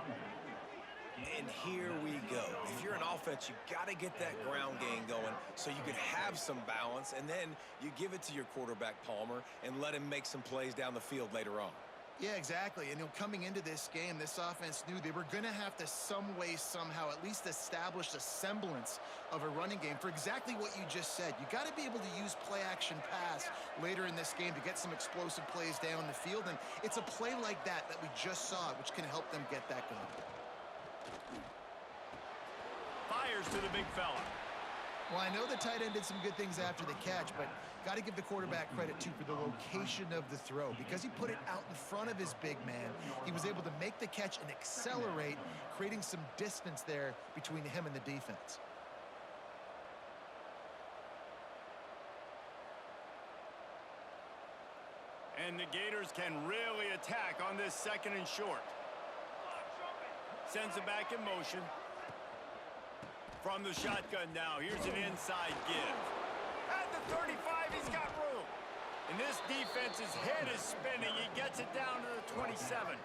And here we go. If you're an offense, you got to get that ground game going so you can have some balance, and then you give it to your quarterback, Palmer, and let him make some plays down the field later on. Yeah, exactly. And coming into this game, this offense knew they were going to have to some way, somehow, at least establish a semblance of a running game for exactly what you just said. You got to be able to use play-action pass later in this game to get some explosive plays down the field. And it's a play like that we just saw, which can help them get that going. Fires to the big fella. Well, I know the tight end did some good things after the catch, but got to give the quarterback credit, too, for the location of the throw. Because he put it out in front of his big man, he was able to make the catch and accelerate, creating some distance there between him and the defense. And the Gators can really attack on this second and short. Sends it back in motion. From the shotgun now, here's an inside give. At the 35, he's got room. And this defense's head is spinning. He gets it down to the 27.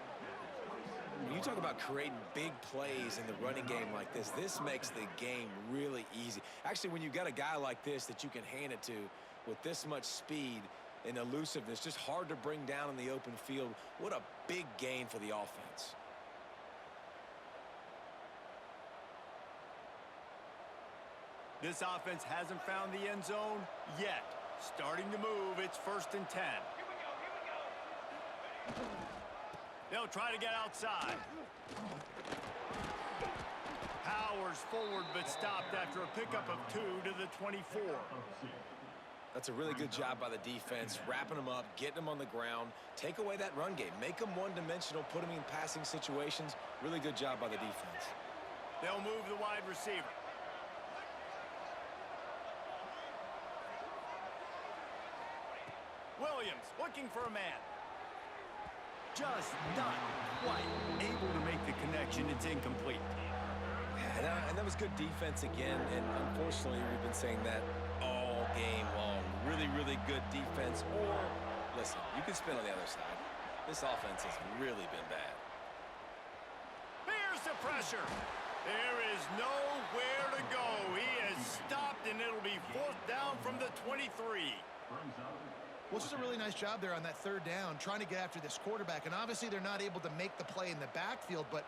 When you talk about creating big plays in the running game like this makes the game really easy. Actually, when you got a guy like this that you can hand it to with this much speed and elusiveness, just hard to bring down in the open field, what a big gain for the offense. This offense hasn't found the end zone yet. Starting to move, it's 1st and 10. They'll try to get outside. Powers forward, but stopped after a pickup of 2 to the 24. That's a really good job by the defense, wrapping them up, getting them on the ground, take away that run game, make them one-dimensional, put them in passing situations. Really good job by the defense. They'll move the wide receiver. Williams looking for a man. Just not quite able to make the connection. It's incomplete. And that was good defense again, and unfortunately we've been saying that all game long. Really, really good defense. Or, listen, you can spin on the other side. This offense has really been bad. Here's the pressure. There is nowhere to go. He is stopped, and it'll be 4th down from the 23. Well, this is a really nice job there on that 3rd down, trying to get after this quarterback. And obviously they're not able to make the play in the backfield, but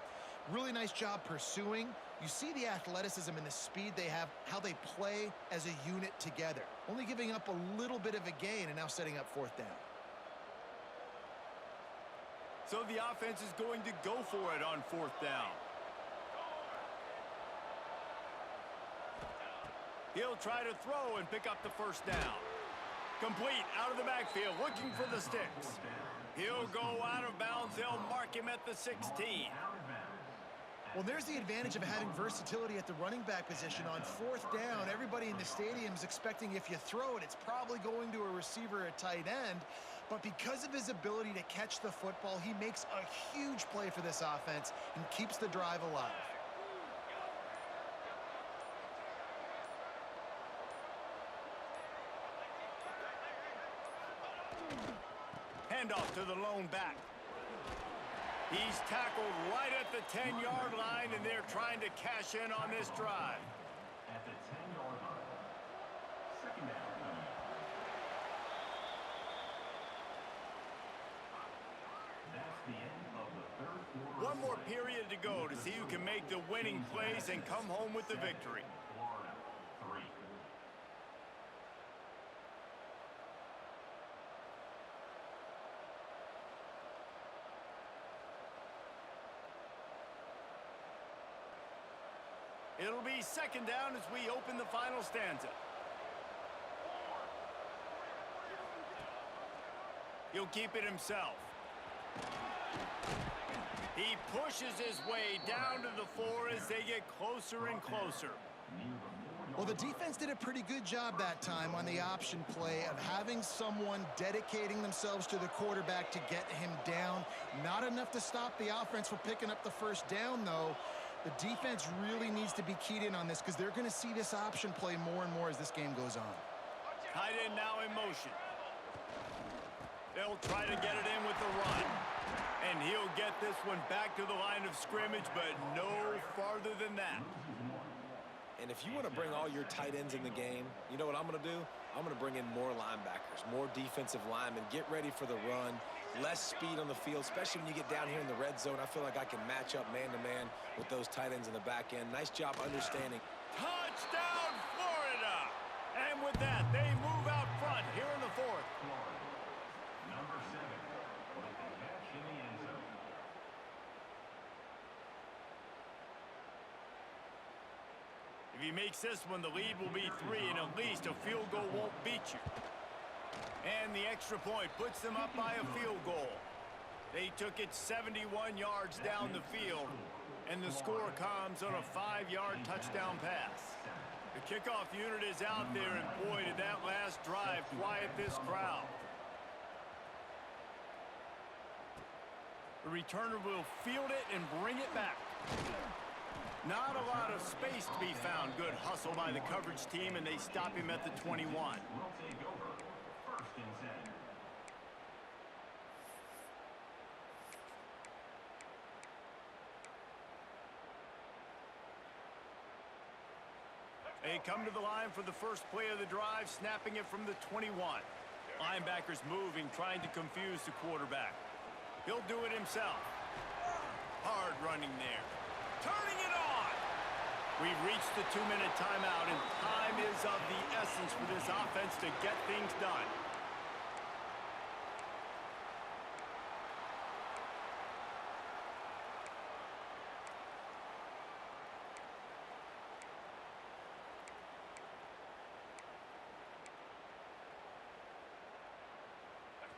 really nice job pursuing. You see the athleticism and the speed they have, how they play as a unit together. Only giving up a little bit of a gain and now setting up 4th down. So the offense is going to go for it on 4th down. He'll try to throw and pick up the 1st down. Complete out of the backfield, looking for the sticks. He'll go out of bounds. They'll mark him at the 16. Well, there's the advantage of having versatility at the running back position. On 4th down, everybody in the stadium is expecting if you throw it, it's probably going to a receiver at tight end. But because of his ability to catch the football, he makes a huge play for this offense and keeps the drive alive. Handoff to the lone back. He's tackled right at the 10-yard line, and they're trying to cash in on this drive. At the 10-yard line. Second down. That's the end of the third quarter. One more period to go to see who can make the winning plays and come home with the victory. Florida, 3. It'll be second down as we open the final stanza. He'll keep it himself. He pushes his way down to the 4 as they get closer and closer. Well, the defense did a pretty good job that time on the option play of having someone dedicating themselves to the quarterback to get him down. Not enough to stop the offense from picking up the first down, though. The defense really needs to be keyed in on this because they're going to see this option play more and more as this game goes on. Tight end now in motion. They'll try to get it in with the run. And he'll get this one back to the line of scrimmage, but no farther than that. And if you want to bring all your tight ends in the game, you know what I'm going to do? I'm going to bring in more linebackers, more defensive linemen, get ready for the run, less speed on the field, especially when you get down here in the red zone. I feel like I can match up man-to-man with those tight ends in the back end. Nice job understanding. Touchdown, Florida! And with that, they move out front here in the 4th. Florida, number 7, with the catch in the end zone. If he makes this one, the lead will be 3, and at least a field goal won't beat you. And the extra point puts them up by a field goal. They took it 71 yards down the field, and the score comes on a 5-yard touchdown pass. The kickoff unit is out there, and boy, did that last drive quiet this crowd. The returner will field it and bring it back. Not a lot of space to be found. Good hustle by the coverage team, and they stop him at the 21. We'll take over. First and 10. They come to the line for the first play of the drive, snapping it from the 21. Linebackers moving, trying to confuse the quarterback. He'll do it himself. Hard running there. Turning it on! We've reached the 2-minute timeout, and time is of the essence for this offense to get things done.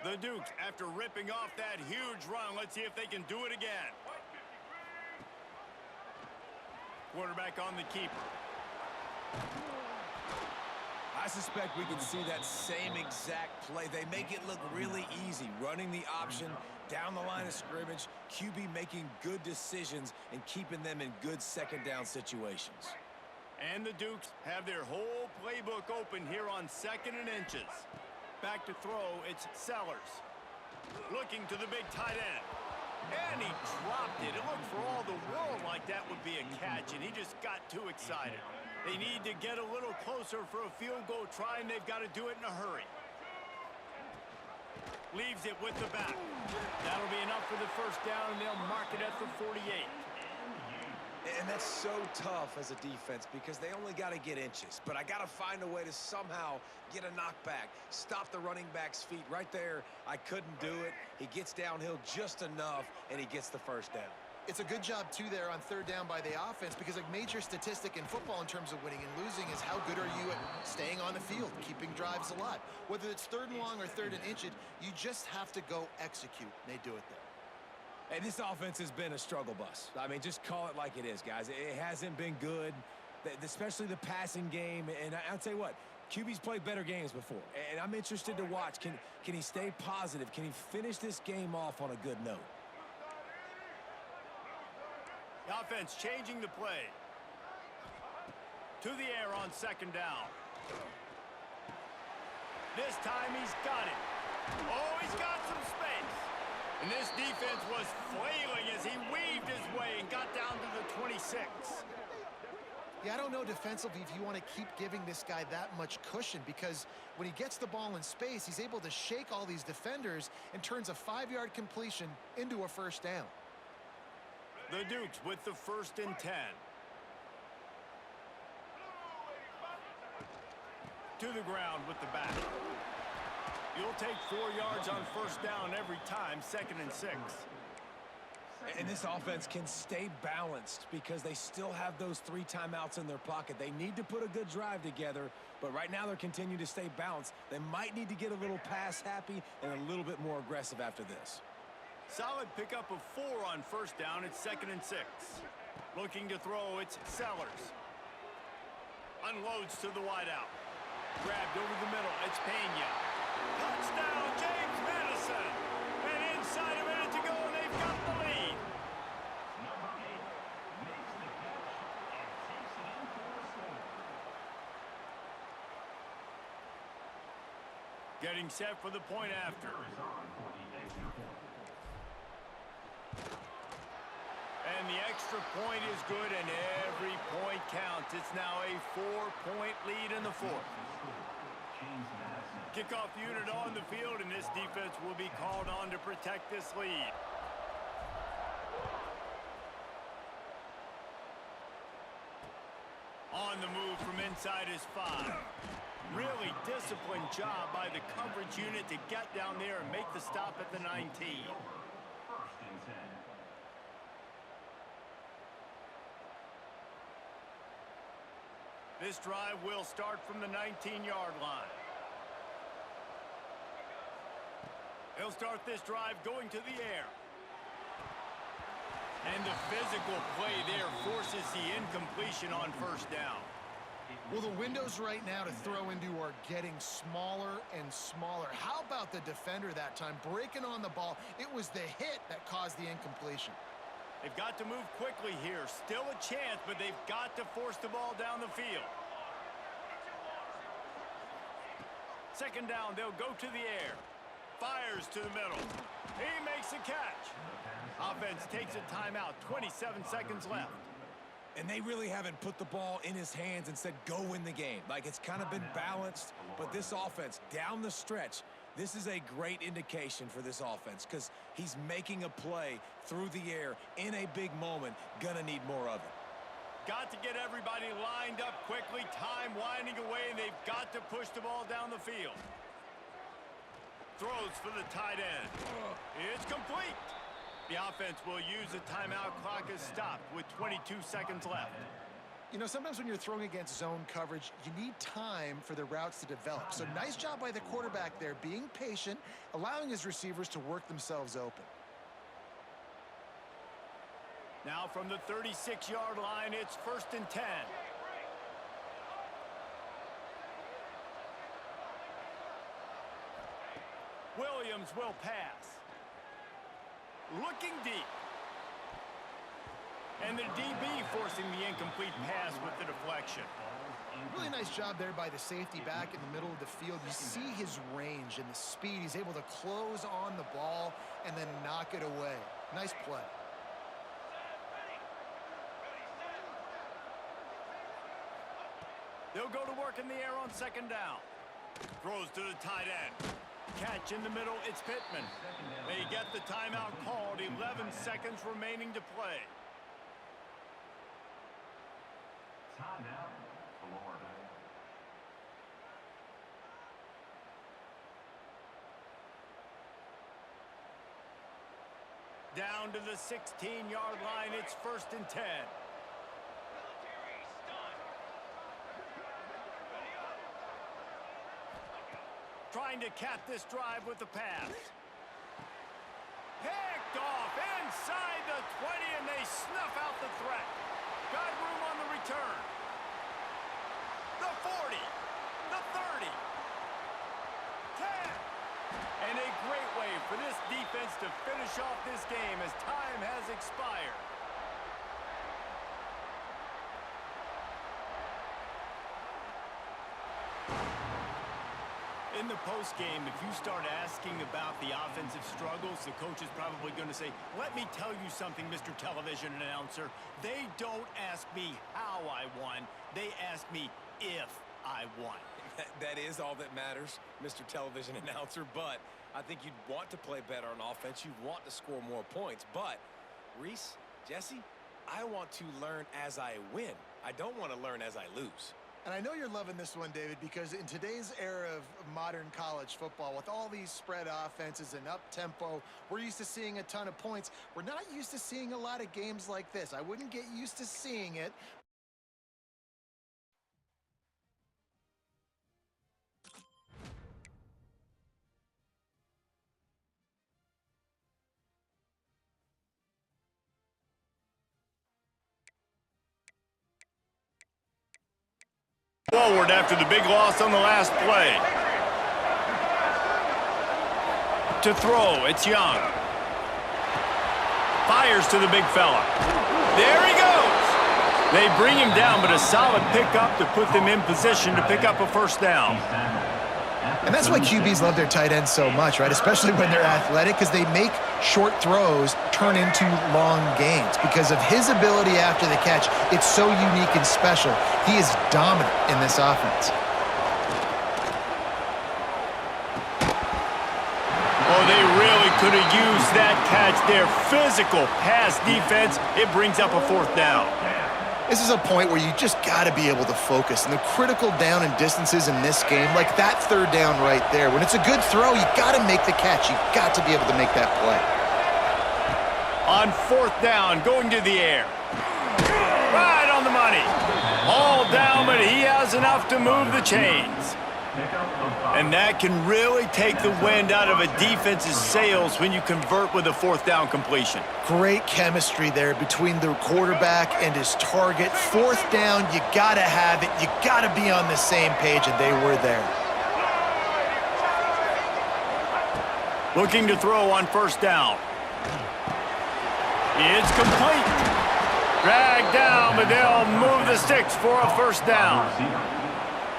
The Dukes, after ripping off that huge run, let's see if they can do it again. Quarterback on the keeper. I suspect we can see that same exact play. They make it look really easy, running the option down the line of scrimmage, QB making good decisions and keeping them in good second down situations. And the Dukes have their whole playbook open here on 2nd and inches. Back to throw, it's Sellers. Looking to the big tight end. And he dropped it. It looked for all the world like that would be a catch, and he just got too excited. They need to get a little closer for a field goal try, and they've got to do it in a hurry. Leaves it with the back. That'll be enough for the first down, and they'll mark it at the 48. And that's so tough as a defense because they only got to get inches. But I got to find a way to somehow get a knockback, stop the running back's feet. Right there, I couldn't do it. He gets downhill just enough, and he gets the first down. It's a good job, too, there on 3rd down by the offense because a major statistic in football in terms of winning and losing is how good are you at staying on the field, keeping drives alive. Whether it's 3rd and long or 3rd and inches, you just have to go execute. They do it there. Hey, this offense has been a struggle bus. I mean, just call it like it is, guys. It hasn't been good, especially the passing game. And I'll tell you what, QB's played better games before. And I'm interested to watch. Can he stay positive? Can he finish this game off on a good note? The offense changing the play. To the air on 2nd down. This time he's got it. Oh, he's got some space. And this defense was flailing as he weaved his way and got down to the 26. Yeah, I don't know defensively if you want to keep giving this guy that much cushion, because when he gets the ball in space, he's able to shake all these defenders and turns a 5-yard completion into a first down. The Dukes with the 1st and 10. To the ground with the back. You'll take 4 yards on 1st down every time, 2nd and 6. And this offense can stay balanced because they still have those 3 timeouts in their pocket. They need to put a good drive together, but right now they're continuing to stay balanced. They might need to get a little pass happy and a little bit more aggressive after this. Solid pickup of 4 on 1st down. It's 2nd and 6. Looking to throw, it's Sellers. Unloads to the wideout. Grabbed over the middle, it's Pena. Touchdown, James Madison. And inside a minute to go, and they've got the lead. Getting set for the point after. And the extra point is good, and every point counts. It's now a 4-point lead in the 4th. Kickoff unit on the field, and this defense will be called on to protect this lead. On the move from inside is 5. Really disciplined job by the coverage unit to get down there and make the stop at the 19. This drive will start from the 19-yard line. He'll start this drive going to the air. And the physical play there forces the incompletion on 1st down. Well, the windows right now to throw into are getting smaller and smaller. How about the defender that time breaking on the ball? It was the hit that caused the incompletion. They've got to move quickly here. Still a chance, but they've got to force the ball down the field. 2nd down, they'll go to the air. Fires to the middle. He makes a catch. Offense takes a timeout. 27 seconds left. And they really haven't put the ball in his hands and said, go win the game. Like, it's kind of been balanced, but this offense, down the stretch, this is a great indication for this offense because he's making a play through the air in a big moment. Gonna need more of it. Got to get everybody lined up quickly. Time winding away, and they've got to push the ball down the field. Throws for the tight end. It's complete. The offense will use the timeout. Clock is stopped with 22 seconds left. You know, sometimes when you're throwing against zone coverage, you need time for the routes to develop. So nice job by the quarterback there, being patient, allowing his receivers to work themselves open. Now from the 36-yard line, it's 1st and 10. Williams will pass. Looking deep. And the DB forcing the incomplete pass with the deflection. Really nice job there by the safety back in the middle of the field. You see his range and the speed. He's able to close on the ball and then knock it away. Nice play. They'll go to work in the air on 2nd down. Throws to the tight end. Catch in the middle, it's Pittman. They get the timeout called, 11 seconds remaining to play. Timeout, Florida. Down to the 16-yard line, it's 1st and 10. Trying to cap this drive with the pass. Picked off inside the 20, and they snuff out the threat. Got room on the return. The 40, the 30, 10. And a great way for this defense to finish off this game as time has expired. In the postgame, if you start asking about the offensive struggles, the coach is probably going to say, let me tell you something, Mr. Television Announcer. They don't ask me how I won. They ask me if I won. That is all that matters, Mr. Television Announcer, but I think you'd want to play better on offense. You'd want to score more points, but Reese, Jesse, I want to learn as I win. I don't want to learn as I lose. And I know you're loving this one, David, because in today's era of modern college football, with all these spread offenses and up-tempo, we're used to seeing a ton of points. We're not used to seeing a lot of games like this. I wouldn't get used to seeing it. Forward after the big loss on the last play. To throw, it's Young. Fires to the big fella. There he goes. They bring him down, but a solid pickup to put them in position to pick up a first down. And that's why QBs love their tight ends so much, right? Especially when they're athletic, because they make short throws turn into long gains. Because of his ability after the catch, it's so unique and special. He is dominant in this offense. Oh, they really could have used that catch there. Physical pass defense. It brings up a fourth down. This is a point where you just got to be able to focus. And the critical down and distances in this game, like that third down right there, when it's a good throw, you got to make the catch. You got to be able to make that play. On fourth down, going to the air. Right on the money. All down, but he has enough to move the chains. And that can really take the wind out of a defense's sails when you convert with a fourth down completion. Great chemistry there between the quarterback and his target. Fourth down, you got to have it. You got to be on the same page, and they were there. Looking to throw on first down. It's complete. Dragged down, but they'll move the sticks for a first down.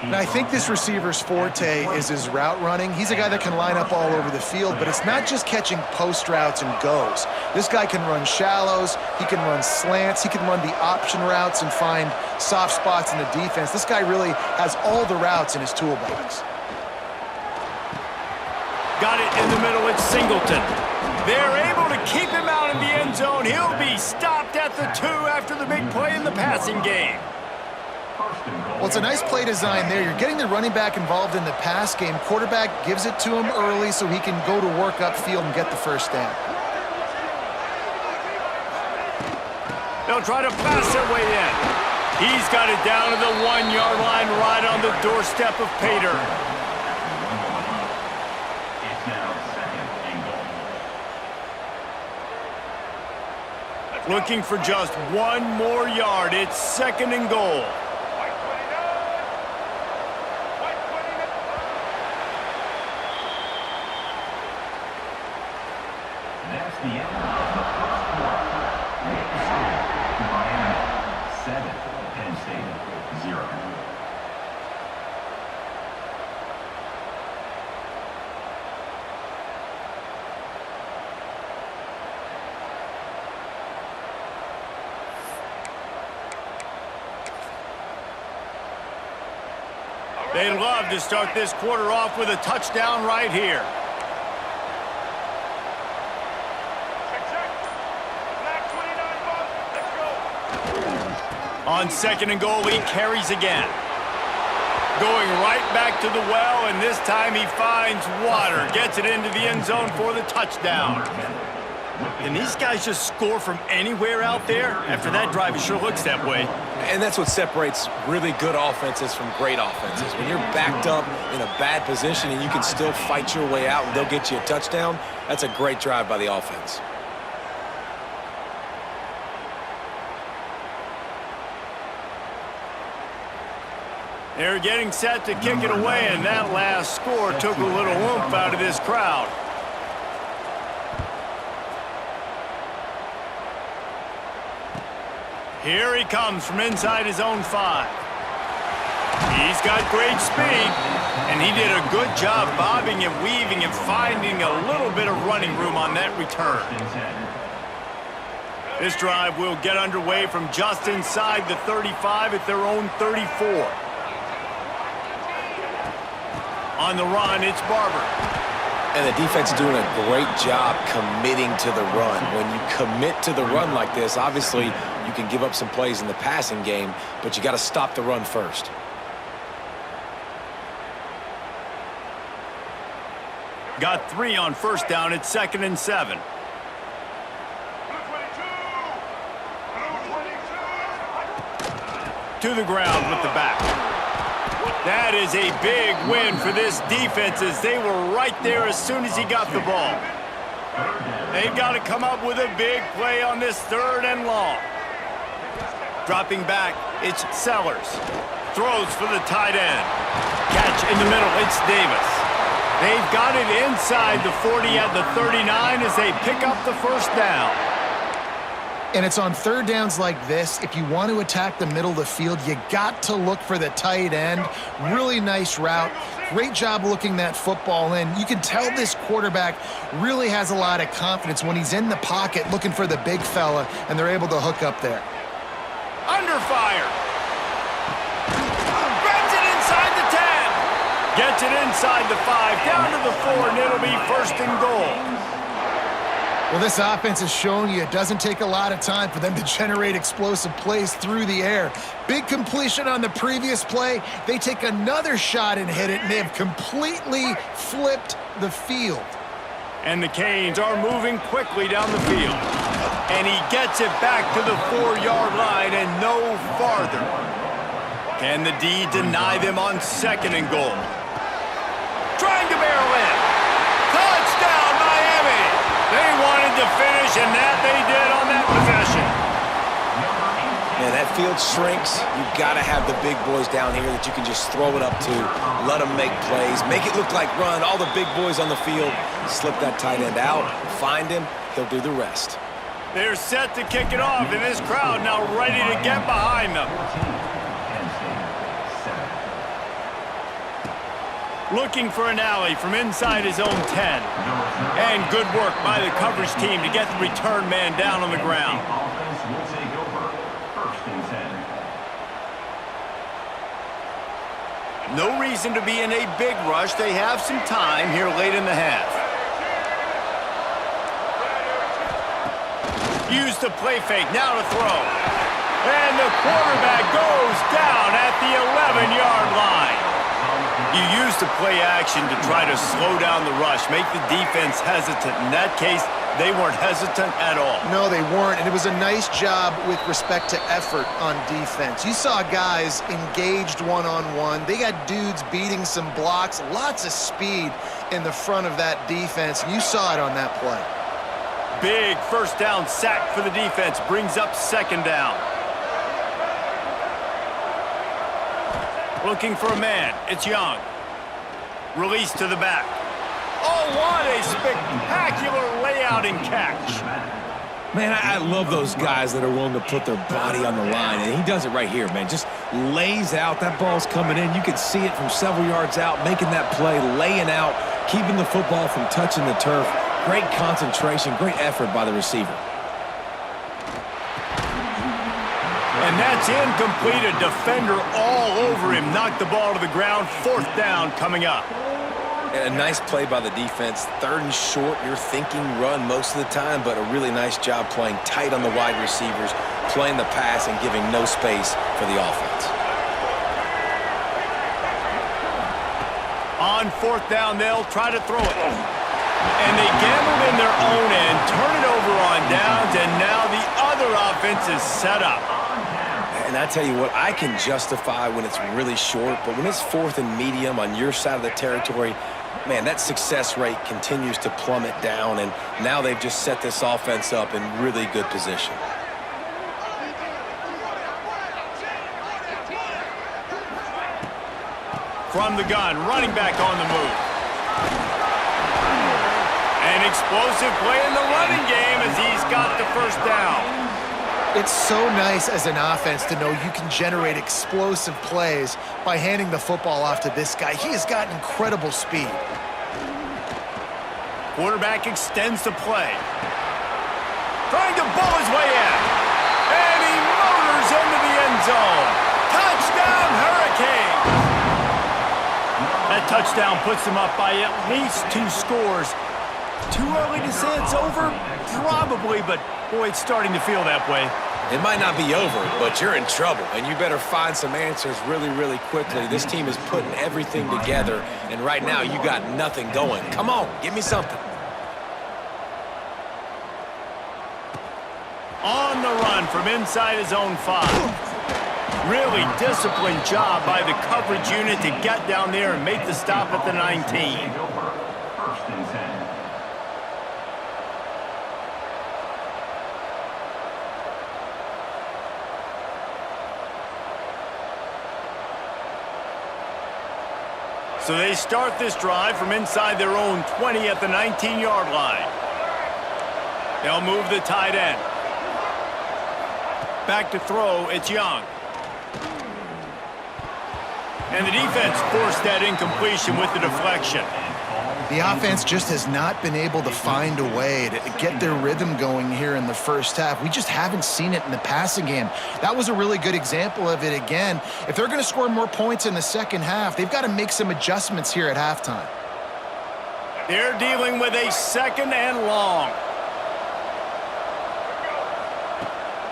And I think this receiver's forte is his route running. He's a guy that can line up all over the field, but it's not just catching post routes and goes. This guy can run shallows, he can run slants, he can run the option routes and find soft spots in the defense. This guy really has all the routes in his toolbox. Got it in the middle, it's Singleton. They're able to keep him out in the end zone. He'll be stopped at the 2 after the big play in the passing game. Well, it's a nice play design there. You're getting the running back involved in the pass game. Quarterback gives it to him early so he can go to work upfield and get the first down. They'll try to pass their way in. He's got it down to the 1-yard line right on the doorstep of Pater. Looking for just one more yard. It's 2nd and goal. That's the end of the first quarter. Miami 7, Penn State 0. They'd love to start this quarter off with a touchdown right here. On 2nd and goal, he carries again. Going right back to the well, and this time he finds water. Gets it into the end zone for the touchdown. Can these guys just score from anywhere out there? After that drive, it sure looks that way. And that's what separates really good offenses from great offenses. When you're backed up in a bad position and you can still fight your way out and they'll get you a touchdown, that's a great drive by the offense. They're getting set to kick it away, and that last score took a little oomph out of this crowd. Here he comes from inside his own 5. He's got great speed, and he did a good job bobbing and weaving and finding a little bit of running room on that return. This drive will get underway from just inside the 35 at their own 34. On the run, it's Barber. And the defense is doing a great job committing to the run. When you commit to the run like this, obviously you can give up some plays in the passing game, but you got to stop the run first. Got 3 on first down. It's 2nd and 7. To the ground with the back. That is a big win for this defense as they were right there as soon as he got the ball. They've got to come up with a big play on this 3rd and long. Dropping back, it's Sellers. Throws for the tight end. Catch in the middle, it's Davis. They've got it inside the 40 at the 39 as they pick up the first down. And it's on 3rd downs like this. If you want to attack the middle of the field, you got to look for the tight end. Really nice route. Great job looking that football in. You can tell this quarterback really has a lot of confidence when he's in the pocket looking for the big fella, and they're able to hook up there. Under fire. Grabs it inside the 10. Gets it inside the 5, down to the 4, and it'll be 1st and goal. Well, this offense has shown you it doesn't take a lot of time for them to generate explosive plays through the air. Big completion on the previous play. They take another shot and hit it, and they have completely flipped the field. And the Canes are moving quickly down the field. And he gets it back to the 4-yard line and no farther. Can the D deny them on 2nd and goal? Trying to barrel in. Touchdown, Miami! They wanted to finish, and that they did on that possession. Man, that field shrinks. You've got to have the big boys down here that you can just throw it up to, let them make plays, make it look like run. All the big boys on the field, slip that tight end out, find him, he'll do the rest. They're set to kick it off, and this crowd now ready to get behind them. Looking for an alley from inside his own 10. And good work by the coverage team to get the return man down on the ground. No reason to be in a big rush. They have some time here late in the half. Use the play fake, now to throw. And the quarterback goes down at the 11-yard line. You use the play action to try to slow down the rush, make the defense hesitant. In that case, they weren't hesitant at all. No, they weren't, and it was a nice job with respect to effort on defense. You saw guys engaged one-on-one. They got dudes beating some blocks, lots of speed in the front of that defense. You saw it on that play. Big 1st down sack for the defense, brings up 2nd down. Looking for a man, it's Young. Release to the back. Oh, what a spectacular layout and catch. Man, I love those guys that are willing to put their body on the line, and he does it right here, man. Just lays out. That ball's coming in. You can see it from several yards out, making that play, laying out, keeping the football from touching the turf. Great concentration, great effort by the receiver. And that's incomplete. A defender all over him. Knocked the ball to the ground. 4th down coming up. And a nice play by the defense. 3rd and short, you're thinking run most of the time, but a really nice job playing tight on the wide receivers, playing the pass and giving no space for the offense. On 4th down, they'll try to throw it. And they gambled in their own end, turn it over on downs, and now the other offense is set up. And I tell you what, I can justify when it's really short, but when it's 4th and medium on your side of the territory, man, that success rate continues to plummet down, and now they've just set this offense up in really good position. From the gun, running back on the move. An explosive play in the running game as he's got the 1st down. It's so nice as an offense to know you can generate explosive plays by handing the football off to this guy. He has got incredible speed. Quarterback extends the play. Trying to bowl his way in. And he motors into the end zone. Touchdown, Hurricanes! That touchdown puts them up by at least 2 scores. Too early to say it's over? Probably, but boy, it's starting to feel that way. It might not be over, but you're in trouble, and you better find some answers really, really quickly. This team is putting everything together, and right now you got nothing going. Come on, give me something. On the run from inside his own 5. Really disciplined job by the coverage unit to get down there and make the stop at the 19. So they start this drive from inside their own 20 at the 19-yard line. They'll move the tight end. Back to throw, it's Young. And the defense forced that incompletion with the deflection. The offense just has not been able to find a way to get their rhythm going here in the first half. We just haven't seen it in the passing game. That was a really good example of it again. If they're going to score more points in the second half, they've got to make some adjustments here at halftime. They're dealing with a 2nd and long.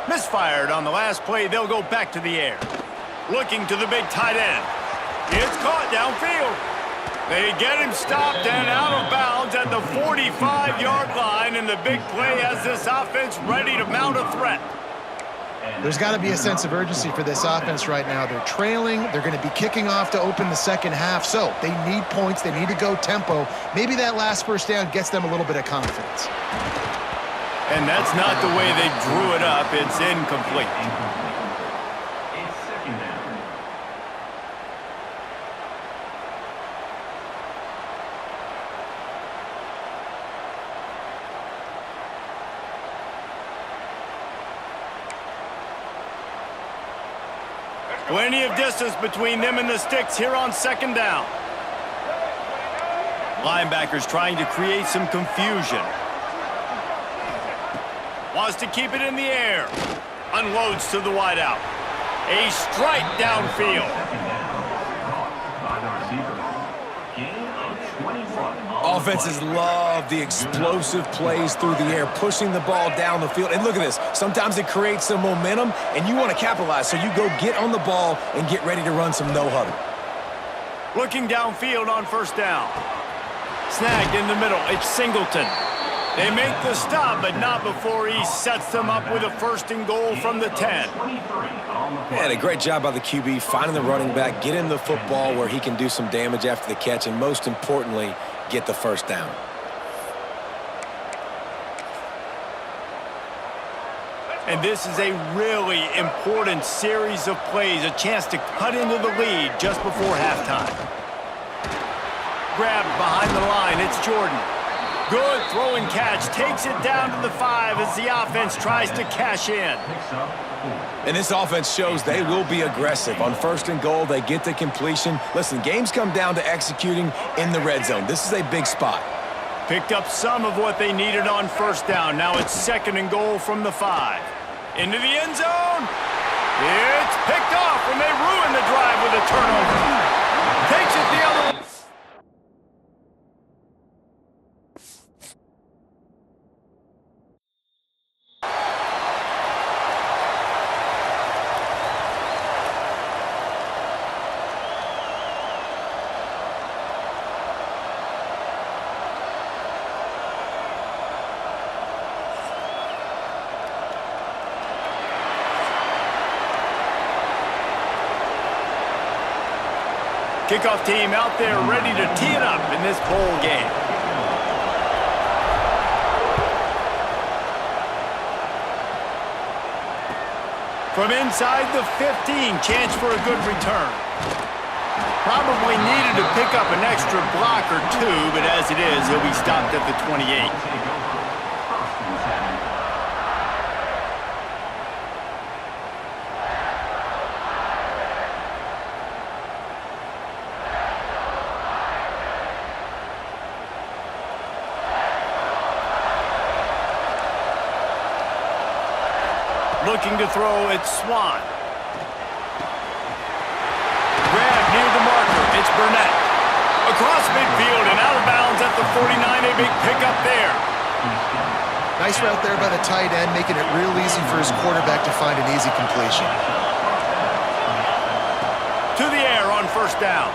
Misfired on the last play. They'll go back to the air. Looking to the big tight end. It's caught downfield. They get him stopped and out of bounds at the 45-yard line, and the big play has this offense ready to mount a threat. There's got to be a sense of urgency for this offense right now. They're trailing. They're going to be kicking off to open the second half, so they need points. They need to go tempo. Maybe that last first down gets them a little bit of confidence. And that's not the way they drew it up. It's incomplete. Plenty of distance between them and the sticks here on 2nd down. Linebackers trying to create some confusion. Wants to keep it in the air. Unloads to the wideout. A strike downfield. Offenses love the explosive plays through the air, pushing the ball down the field. And look at this. Sometimes it creates some momentum, and you want to capitalize. So you go get on the ball and get ready to run some no-huddle. Looking downfield on 1st down. Snagged in the middle. It's Singleton. They make the stop, but not before he sets them up with a 1st and goal from the 10. And a great job by the QB finding the running back, get him the football where he can do some damage after the catch, and most importantly, get the 1st down. And this is a really important series of plays, a chance to cut into the lead just before halftime. Grabbed behind the line, it's Jordan. Good throw and catch, takes it down to the 5 as the offense tries to cash in. And this offense shows they will be aggressive. On 1st and goal, they get the completion. Listen, games come down to executing in the red zone. This is a big spot. Picked up some of what they needed on 1st down. Now it's 2nd and goal from the 5. Into the end zone. It's picked off, and they ruin the drive with a turnover. Takes it the other way. Kickoff team out there ready to tee it up in this bowl game. From inside the 15, chance for a good return. Probably needed to pick up an extra block or 2, but as it is, he'll be stopped at the 28. looking to throw. It's Swan. Grab near the marker. It's Burnett. Across midfield and out of bounds at the 49. A big pickup there. Nice route there by the tight end, making it real easy for his quarterback to find an easy completion. To the air on first down.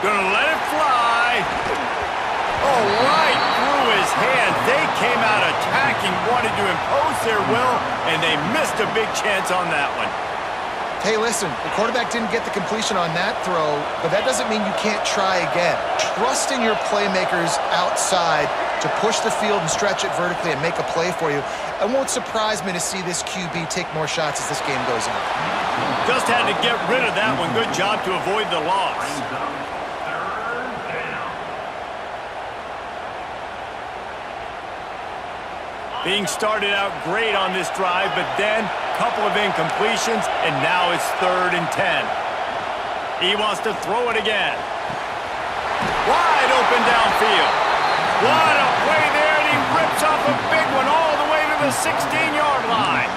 Gonna let it fly. Oh, right through his hand. They came out attacking, wanted to impose their will, and they missed a big chance on that one. Hey, listen, the quarterback didn't get the completion on that throw, but that doesn't mean you can't try again. Trust in your playmakers outside to push the field and stretch it vertically and make a play for you. It won't surprise me to see this QB take more shots as this game goes on. Just had to get rid of that one. Good job to avoid the loss. Being started out great on this drive, but then a couple of incompletions, and now it's 3rd and 10. He wants to throw it again. Wide open downfield. What a play there, and he rips off a big one all the way to the 16-yard line.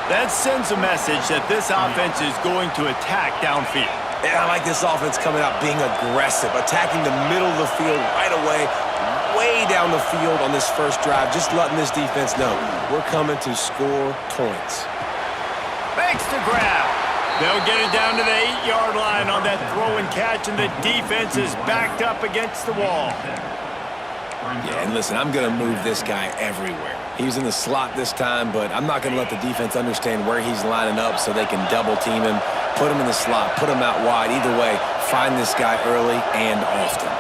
That sends a message that this offense is going to attack downfield. Yeah, I like this offense coming out being aggressive, attacking the middle of the field right away, way down the field on this first drive, just letting this defense know we're coming to score points. Makes the grab. They'll get it down to the 8-yard line on that throw and catch, and the defense is backed up against the wall. Yeah, and listen, I'm going to move this guy everywhere. He was in the slot this time, but I'm not going to let the defense understand where he's lining up so they can double-team him, put him in the slot, put him out wide. Either way, find this guy early and often.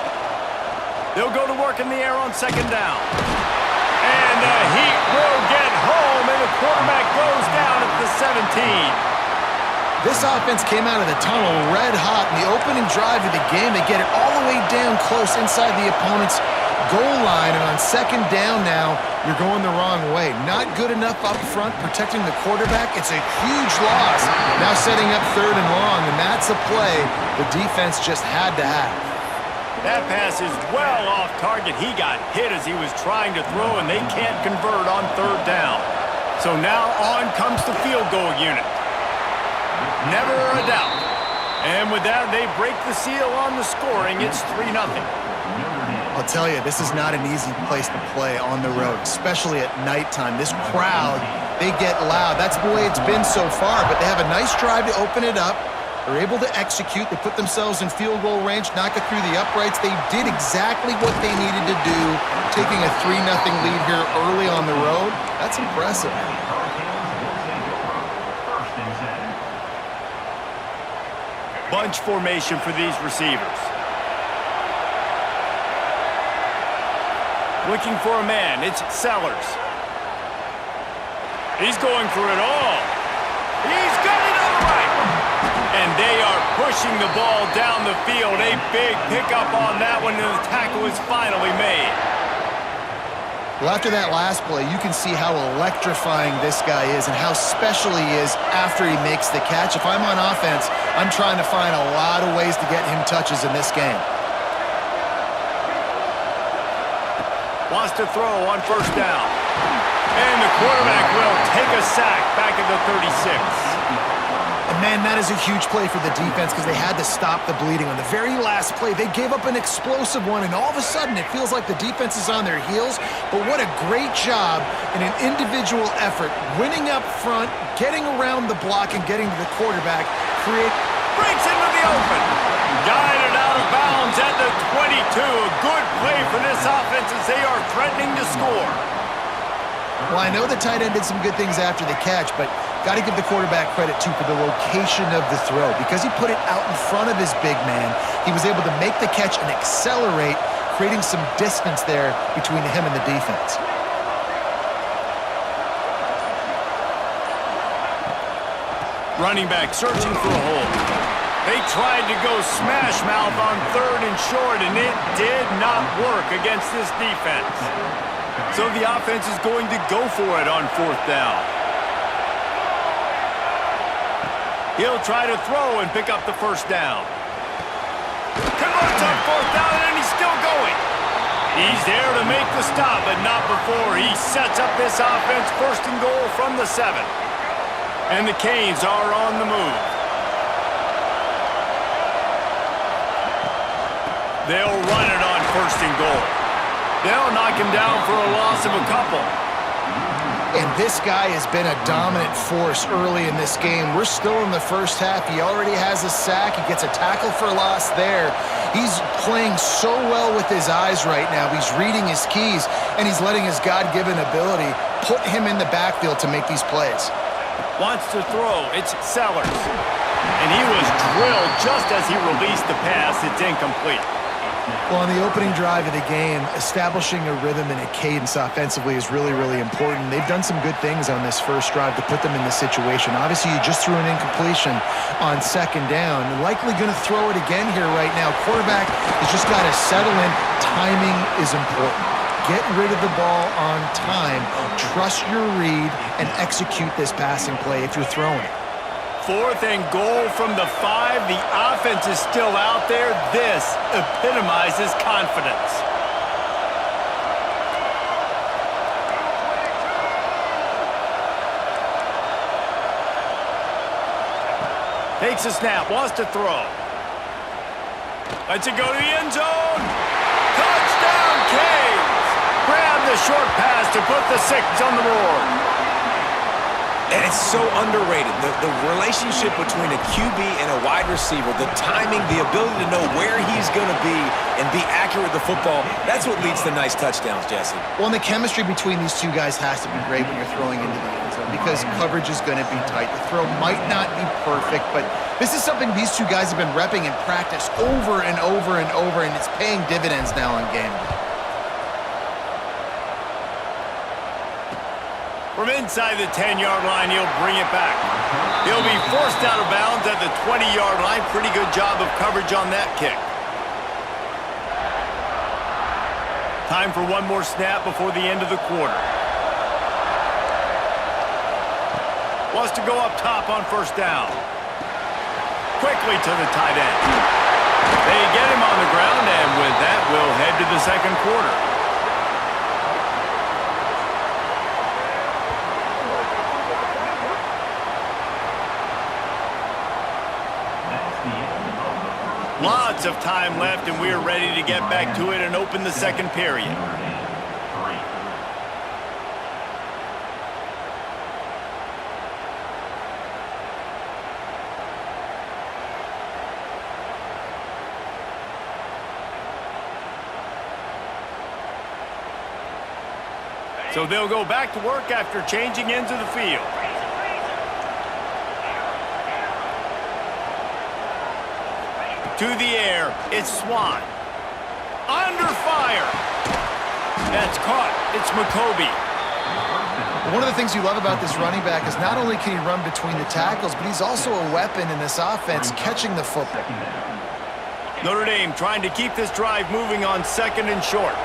They'll go to work in the air on 2nd down. And the Heat will get home, and the quarterback goes down at the 17. This offense came out of the tunnel red hot in the opening drive of the game. They get it all the way down close inside the opponent's goal line, and on 2nd down now, you're going the wrong way. Not good enough up front protecting the quarterback. It's a huge loss. Now setting up 3rd and long, and that's a play the defense just had to have. That pass is well off target. He got hit as he was trying to throw, and they can't convert on 3rd down. So now on comes the field goal unit. Never a doubt. And with that, they break the seal on the scoring. It's 3-0. I'll tell you, this is not an easy place to play on the road, especially at nighttime. This crowd, they get loud. That's the way it's been so far, but they have a nice drive to open it up. They're able to execute. They put themselves in field goal range, knock it through the uprights. They did exactly what they needed to do, taking a 3-0 lead here early on the road. That's impressive. Bunch formation for these receivers. Looking for a man. It's Sellers. He's going for it all. He's got it on the right. And they are pushing the ball down the field. A big pickup on that one, and the tackle is finally made. Well, after that last play, you can see how electrifying this guy is and how special he is after he makes the catch. If I'm on offense, I'm trying to find a lot of ways to get him touches in this game. Wants to throw on 1st down. And the quarterback will take a sack back at the 36. And man, that is a huge play for the defense because they had to stop the bleeding. On the very last play, they gave up an explosive one, and all of a sudden it feels like the defense is on their heels. But what a great job in an individual effort, winning up front, getting around the block, and getting to the quarterback. Breaks into the open. Guided out of bounds at the 22. A good play for this offense as they are threatening to score. Well, I know the tight end did some good things after the catch, but got to give the quarterback credit, too, for the location of the throw. Because he put it out in front of his big man, he was able to make the catch and accelerate, creating some distance there between him and the defense. Running back searching for a hole. They tried to go smash mouth on 3rd and short, and it did not work against this defense. So the offense is going to go for it on 4th down. He'll try to throw and pick up the 1st down. Converts on 4th down, and he's still going. He's there to make the stop, but not before. He sets up this offense, 1st and goal from the 7. And the Canes are on the move. They'll run it on 1st and goal. They'll knock him down for a loss of a couple. And this guy has been a dominant force early in this game. We're still in the first half. He already has a sack. He gets a tackle for loss there. He's playing so well with his eyes right now. He's reading his keys, and he's letting his God-given ability put him in the backfield to make these plays. Wants to throw. It's Sellers. And he was drilled just as he released the pass. It's incomplete. Well, on the opening drive of the game, establishing a rhythm and a cadence offensively is really, really important. They've done some good things on this first drive to put them in this situation. Obviously, you just threw an incompletion on 2nd down. And likely going to throw it again here right now. Quarterback has just got to settle in. Timing is important. Get rid of the ball on time. Trust your read and execute this passing play if you're throwing it. 4th and goal from the 5. The offense is still out there. This epitomizes confidence. Takes a snap, wants to throw. Lets it go to the end zone. Touchdown, Canes! Grab the short pass to put the 6 on the board. And it's so underrated. The relationship between a QB and a wide receiver, the timing, the ability to know where he's going to be and be accurate with the football, that's what leads to nice touchdowns, Jesse. Well, and the chemistry between these two guys has to be great when you're throwing into the end zone because coverage is going to be tight. The throw might not be perfect, but this is something these two guys have been repping in practice over and over and over, and it's paying dividends now in game. From inside the 10-yard line, he'll bring it back. He'll be forced out of bounds at the 20-yard line. Pretty good job of coverage on that kick. Time for one more snap before the end of the quarter. Wants to go up top on 1st down. Quickly to the tight end. They get him on the ground, and with that, we'll head to the 2nd quarter. Lots of time left, and we're ready to get back to it and open the 2nd period. So they'll go back to work after changing into the field. To the air, it's Swan. Under fire. That's caught. It's McCoby. One of the things you love about this running back is not only can he run between the tackles, but he's also a weapon in this offense, catching the football. Notre Dame trying to keep this drive moving on 2nd and short.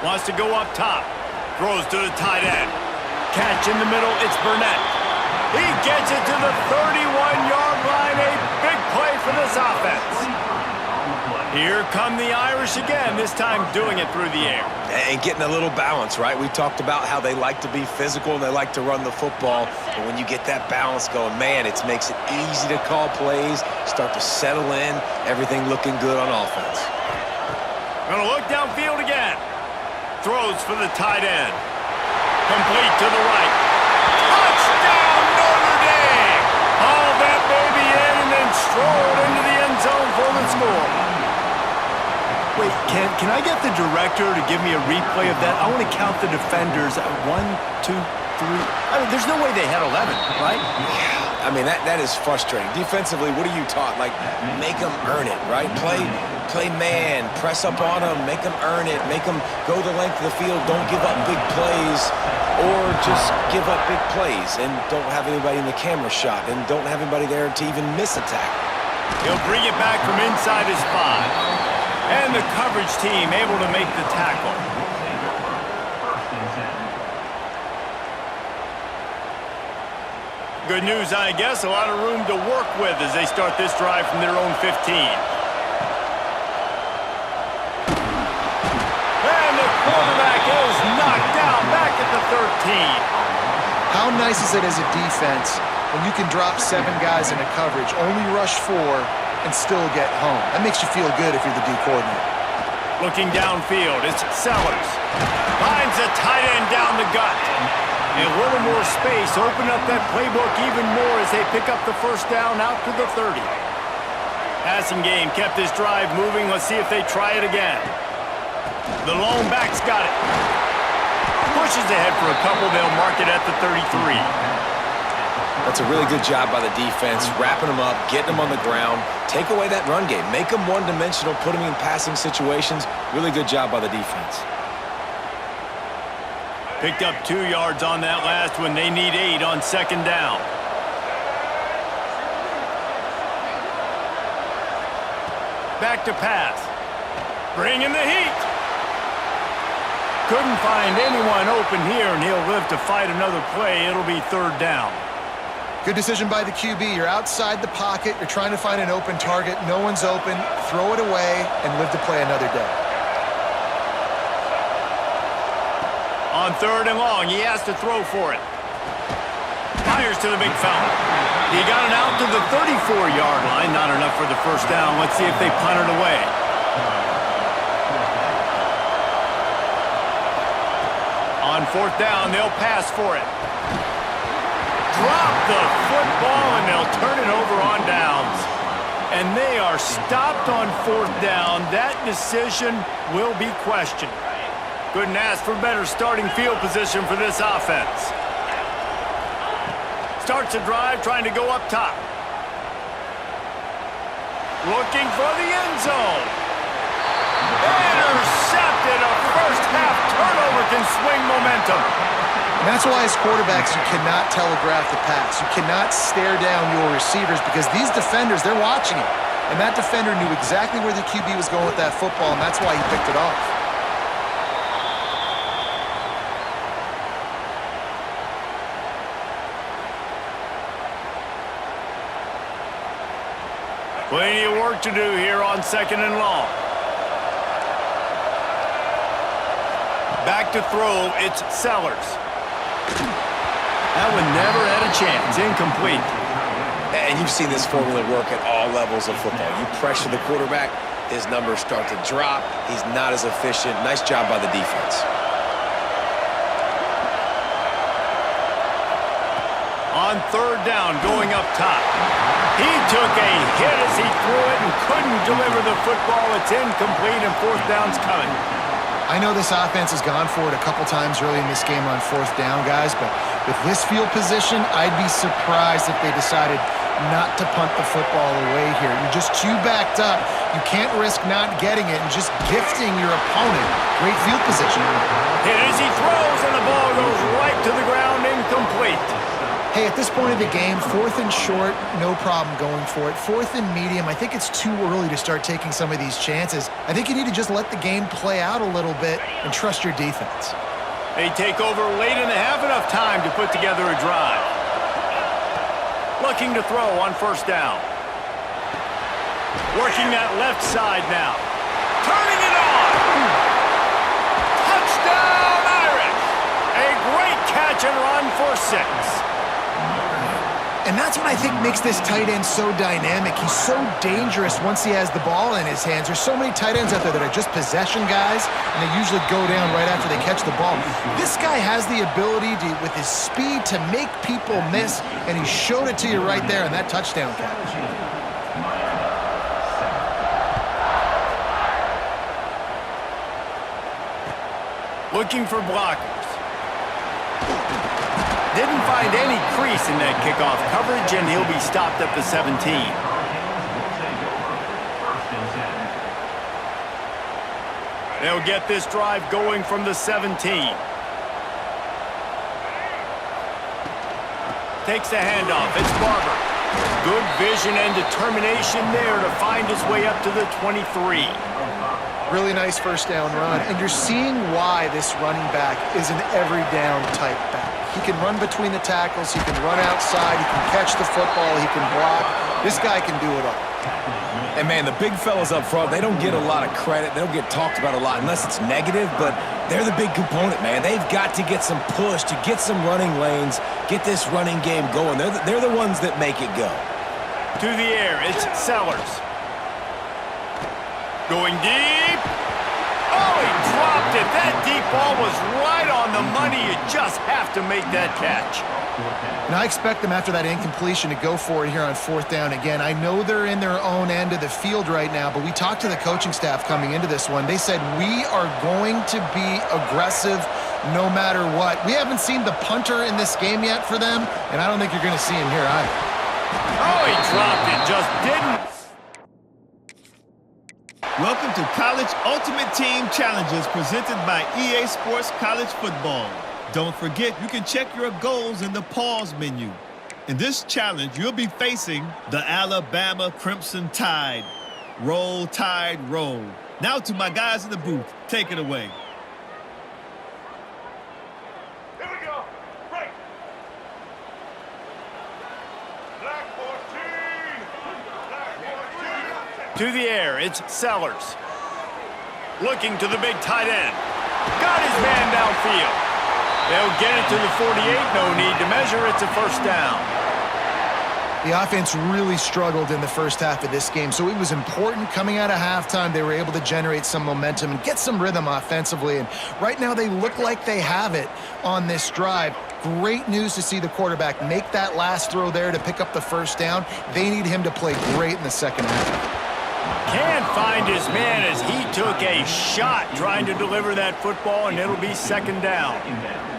Wants to go up top. Throws to the tight end. Catch in the middle, it's Burnett. He gets it to the 31-yard line. A big play for this offense. Here come the Irish again, this time doing it through the air. And getting a little balance, right? We talked about how they like to be physical and they like to run the football. But when you get that balance going, man, it makes it easy to call plays, start to settle in, everything looking good on offense. Gonna look downfield again. Throws for the tight end. Complete to the right. Touchdown, Notre Dame! Haul that baby in and then stroll into the end zone for the score. Wait, can I get the director to give me a replay of that? I want to count the defenders. 1, 2, 3. I mean, there's no way they had 11, right? I mean, that is frustrating. Defensively, what are you taught? Like, make them earn it, right? Play man, press up on them, make them earn it, make them go the length of the field, don't give up big plays, or just give up big plays and don't have anybody in the camera shot and don't have anybody there to even miss a tackle. He'll bring it back from inside his 5. And the coverage team able to make the tackle. Good news, I guess. A lot of room to work with as they start this drive from their own 15. And the quarterback is knocked down back at the 13. How nice is it as a defense when you can drop 7 guys into coverage, only rush 4, and still get home? That makes you feel good if you're the D coordinator. Looking downfield, it's Sellers. Finds a tight end down the gut. And a little more space, open up that playbook even more as they pick up the first down out to the 30. Passing game kept this drive moving. Let's see if they try it again. The lone back's got it. Pushes ahead for a couple. They'll mark it at the 33. That's a really good job by the defense, wrapping them up, getting them on the ground, take away that run game, make them one-dimensional, put them in passing situations. Really good job by the defense. Picked up 2 yards on that last one. They need 8 on second down. Back to pass. Bringing the heat. Couldn't find anyone open here, and he'll live to fight another play. It'll be third down. Good decision by the QB. You're outside the pocket. You're trying to find an open target. No one's open. Throw it away and live to play another day. On third and long, he has to throw for it. Fires to the big fella. He got it out to the 34-yard line. Not enough for the first down. Let's see if they punt it away. On fourth down, they'll pass for it. Drop the football, and they'll turn it over on downs. And they are stopped on fourth down. That decision will be questioned. Couldn't ask for better starting field position for this offense. Starts a drive trying to go up top. Looking for the end zone. Intercepted. A first half turnover can swing momentum. And that's why as quarterbacks you cannot telegraph the pass. You cannot stare down your receivers because these defenders, they're watching it. And that defender knew exactly where the QB was going with that football, and that's why he picked it off. Plenty of work to do here on second and long. Back to throw, it's Sellers. That one never had a chance. Incomplete. And you've seen this formula work at all levels of football. You pressure the quarterback, his numbers start to drop. He's not as efficient. Nice job by the defense. On third down, going up top. He took a hit as he threw it and couldn't deliver the football. It's incomplete, and fourth down's coming. I know this offense has gone for it a couple times early in this game on fourth down, guys, but with this field position, I'd be surprised if they decided not to punt the football away here. You're just too backed up. You can't risk not getting it and just gifting your opponent great field position. Hit as he throws, and the ball goes right to the ground, incomplete. Hey, at this point of the game, fourth and short, no problem going for it. Fourth and medium, I think it's too early to start taking some of these chances. I think you need to just let the game play out a little bit and trust your defense. They take over late in the half, enough time to put together a drive. Looking to throw on first down. Working that left side now. Turning it on! Touchdown, Irish! A great catch and run for 6. And that's what I think makes this tight end so dynamic. He's so dangerous once he has the ball in his hands. There's so many tight ends out there that are just possession guys, and they usually go down right after they catch the ball. This guy has the ability to, with his speed, to make people miss, and he showed it to you right there in that touchdown catch. Looking for blockers. Didn't find any crease in that kickoff coverage, and he'll be stopped at the 17. They'll get this drive going from the 17. Takes the handoff. It's Barber. Good vision and determination there to find his way up to the 23. Really nice first down run, and you're seeing why this running back is an every down type back. He can run between the tackles, he can run outside, he can catch the football, he can block. This guy can do it all. And, man, the big fellas up front, they don't get a lot of credit. They don't get talked about a lot unless it's negative, but they're the big component, man. They've got to get some push, to get some running lanes, get this running game going. They're the ones that make it go. To the air, it's Sellers. Going deep. Oh, he dropped it. That deep ball was right on the money. You just have to make that catch. And I expect them after that incompletion to go for it here on fourth down again. I know they're in their own end of the field right now, but we talked to the coaching staff coming into this one. They said, we are going to be aggressive no matter what. We haven't seen the punter in this game yet for them, and I don't think you're going to see him here either. Oh, he dropped it. Just didn't. Welcome to College Ultimate Team Challenges presented by EA Sports College Football. Don't forget, you can check your goals in the pause menu. In this challenge, you'll be facing the Alabama Crimson Tide. Roll, Tide, roll. Now to my guys in the booth. Take it away. Here we go. Right. Black 14. Black 14. To the air, it's Sellers. Looking to the big tight end. Got his man downfield. They'll get it to the 48. No need to measure. It's a first down. The offense really struggled in the first half of this game, so it was important coming out of halftime. They were able to generate some momentum and get some rhythm offensively, and right now they look like they have it on this drive. Great news to see the quarterback make that last throw there to pick up the first down. They need him to play great in the second half. Can't find his man as he took a shot trying to deliver that football, and it'll be second down.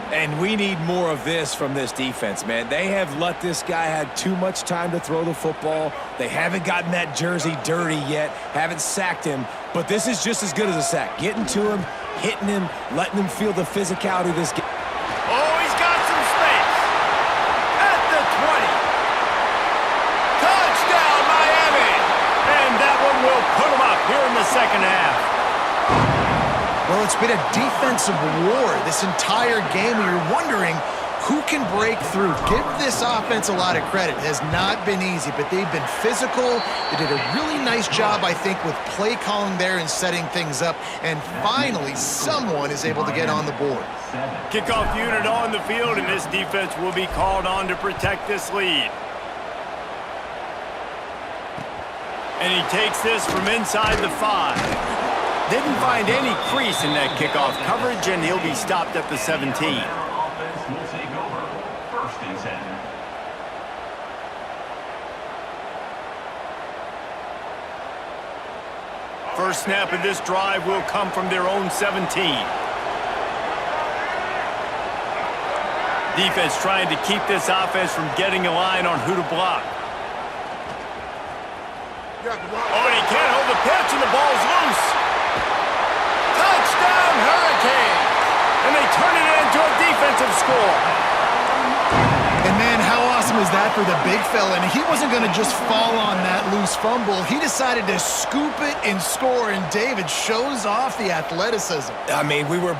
And we need more of this from this defense, man. They have let this guy have too much time to throw the football. They haven't gotten that jersey dirty yet, haven't sacked him, but this is just as good as a sack. Getting to him, hitting him, letting him feel the physicality of this game. Oh, he's got some space. At the 20. Touchdown, Miami. And that one will put him up here in the second half. Well, it's been a defensive war this entire game, and you're wondering who can break through. Give this offense a lot of credit. It has not been easy, but they've been physical. They did a really nice job, I think, with play calling there and setting things up. And finally, someone is able to get on the board. Kickoff unit on the field, and this defense will be called on to protect this lead. And he takes this from inside the 5. Didn't find any crease in that kickoff coverage, and he'll be stopped at the 17. Offense will take over. First and 10. First snap of this drive will come from their own 17. Defense trying to keep this offense from getting a line on who to block. Oh, and he can't hold the pitch, and the ball's loose. Touchdown, Hurricane! And they turn it into a defensive score. And, man, how awesome is that for the big fella? And he wasn't going to just fall on that loose fumble. He decided to scoop it and score, and David shows off the athleticism. I mean, we were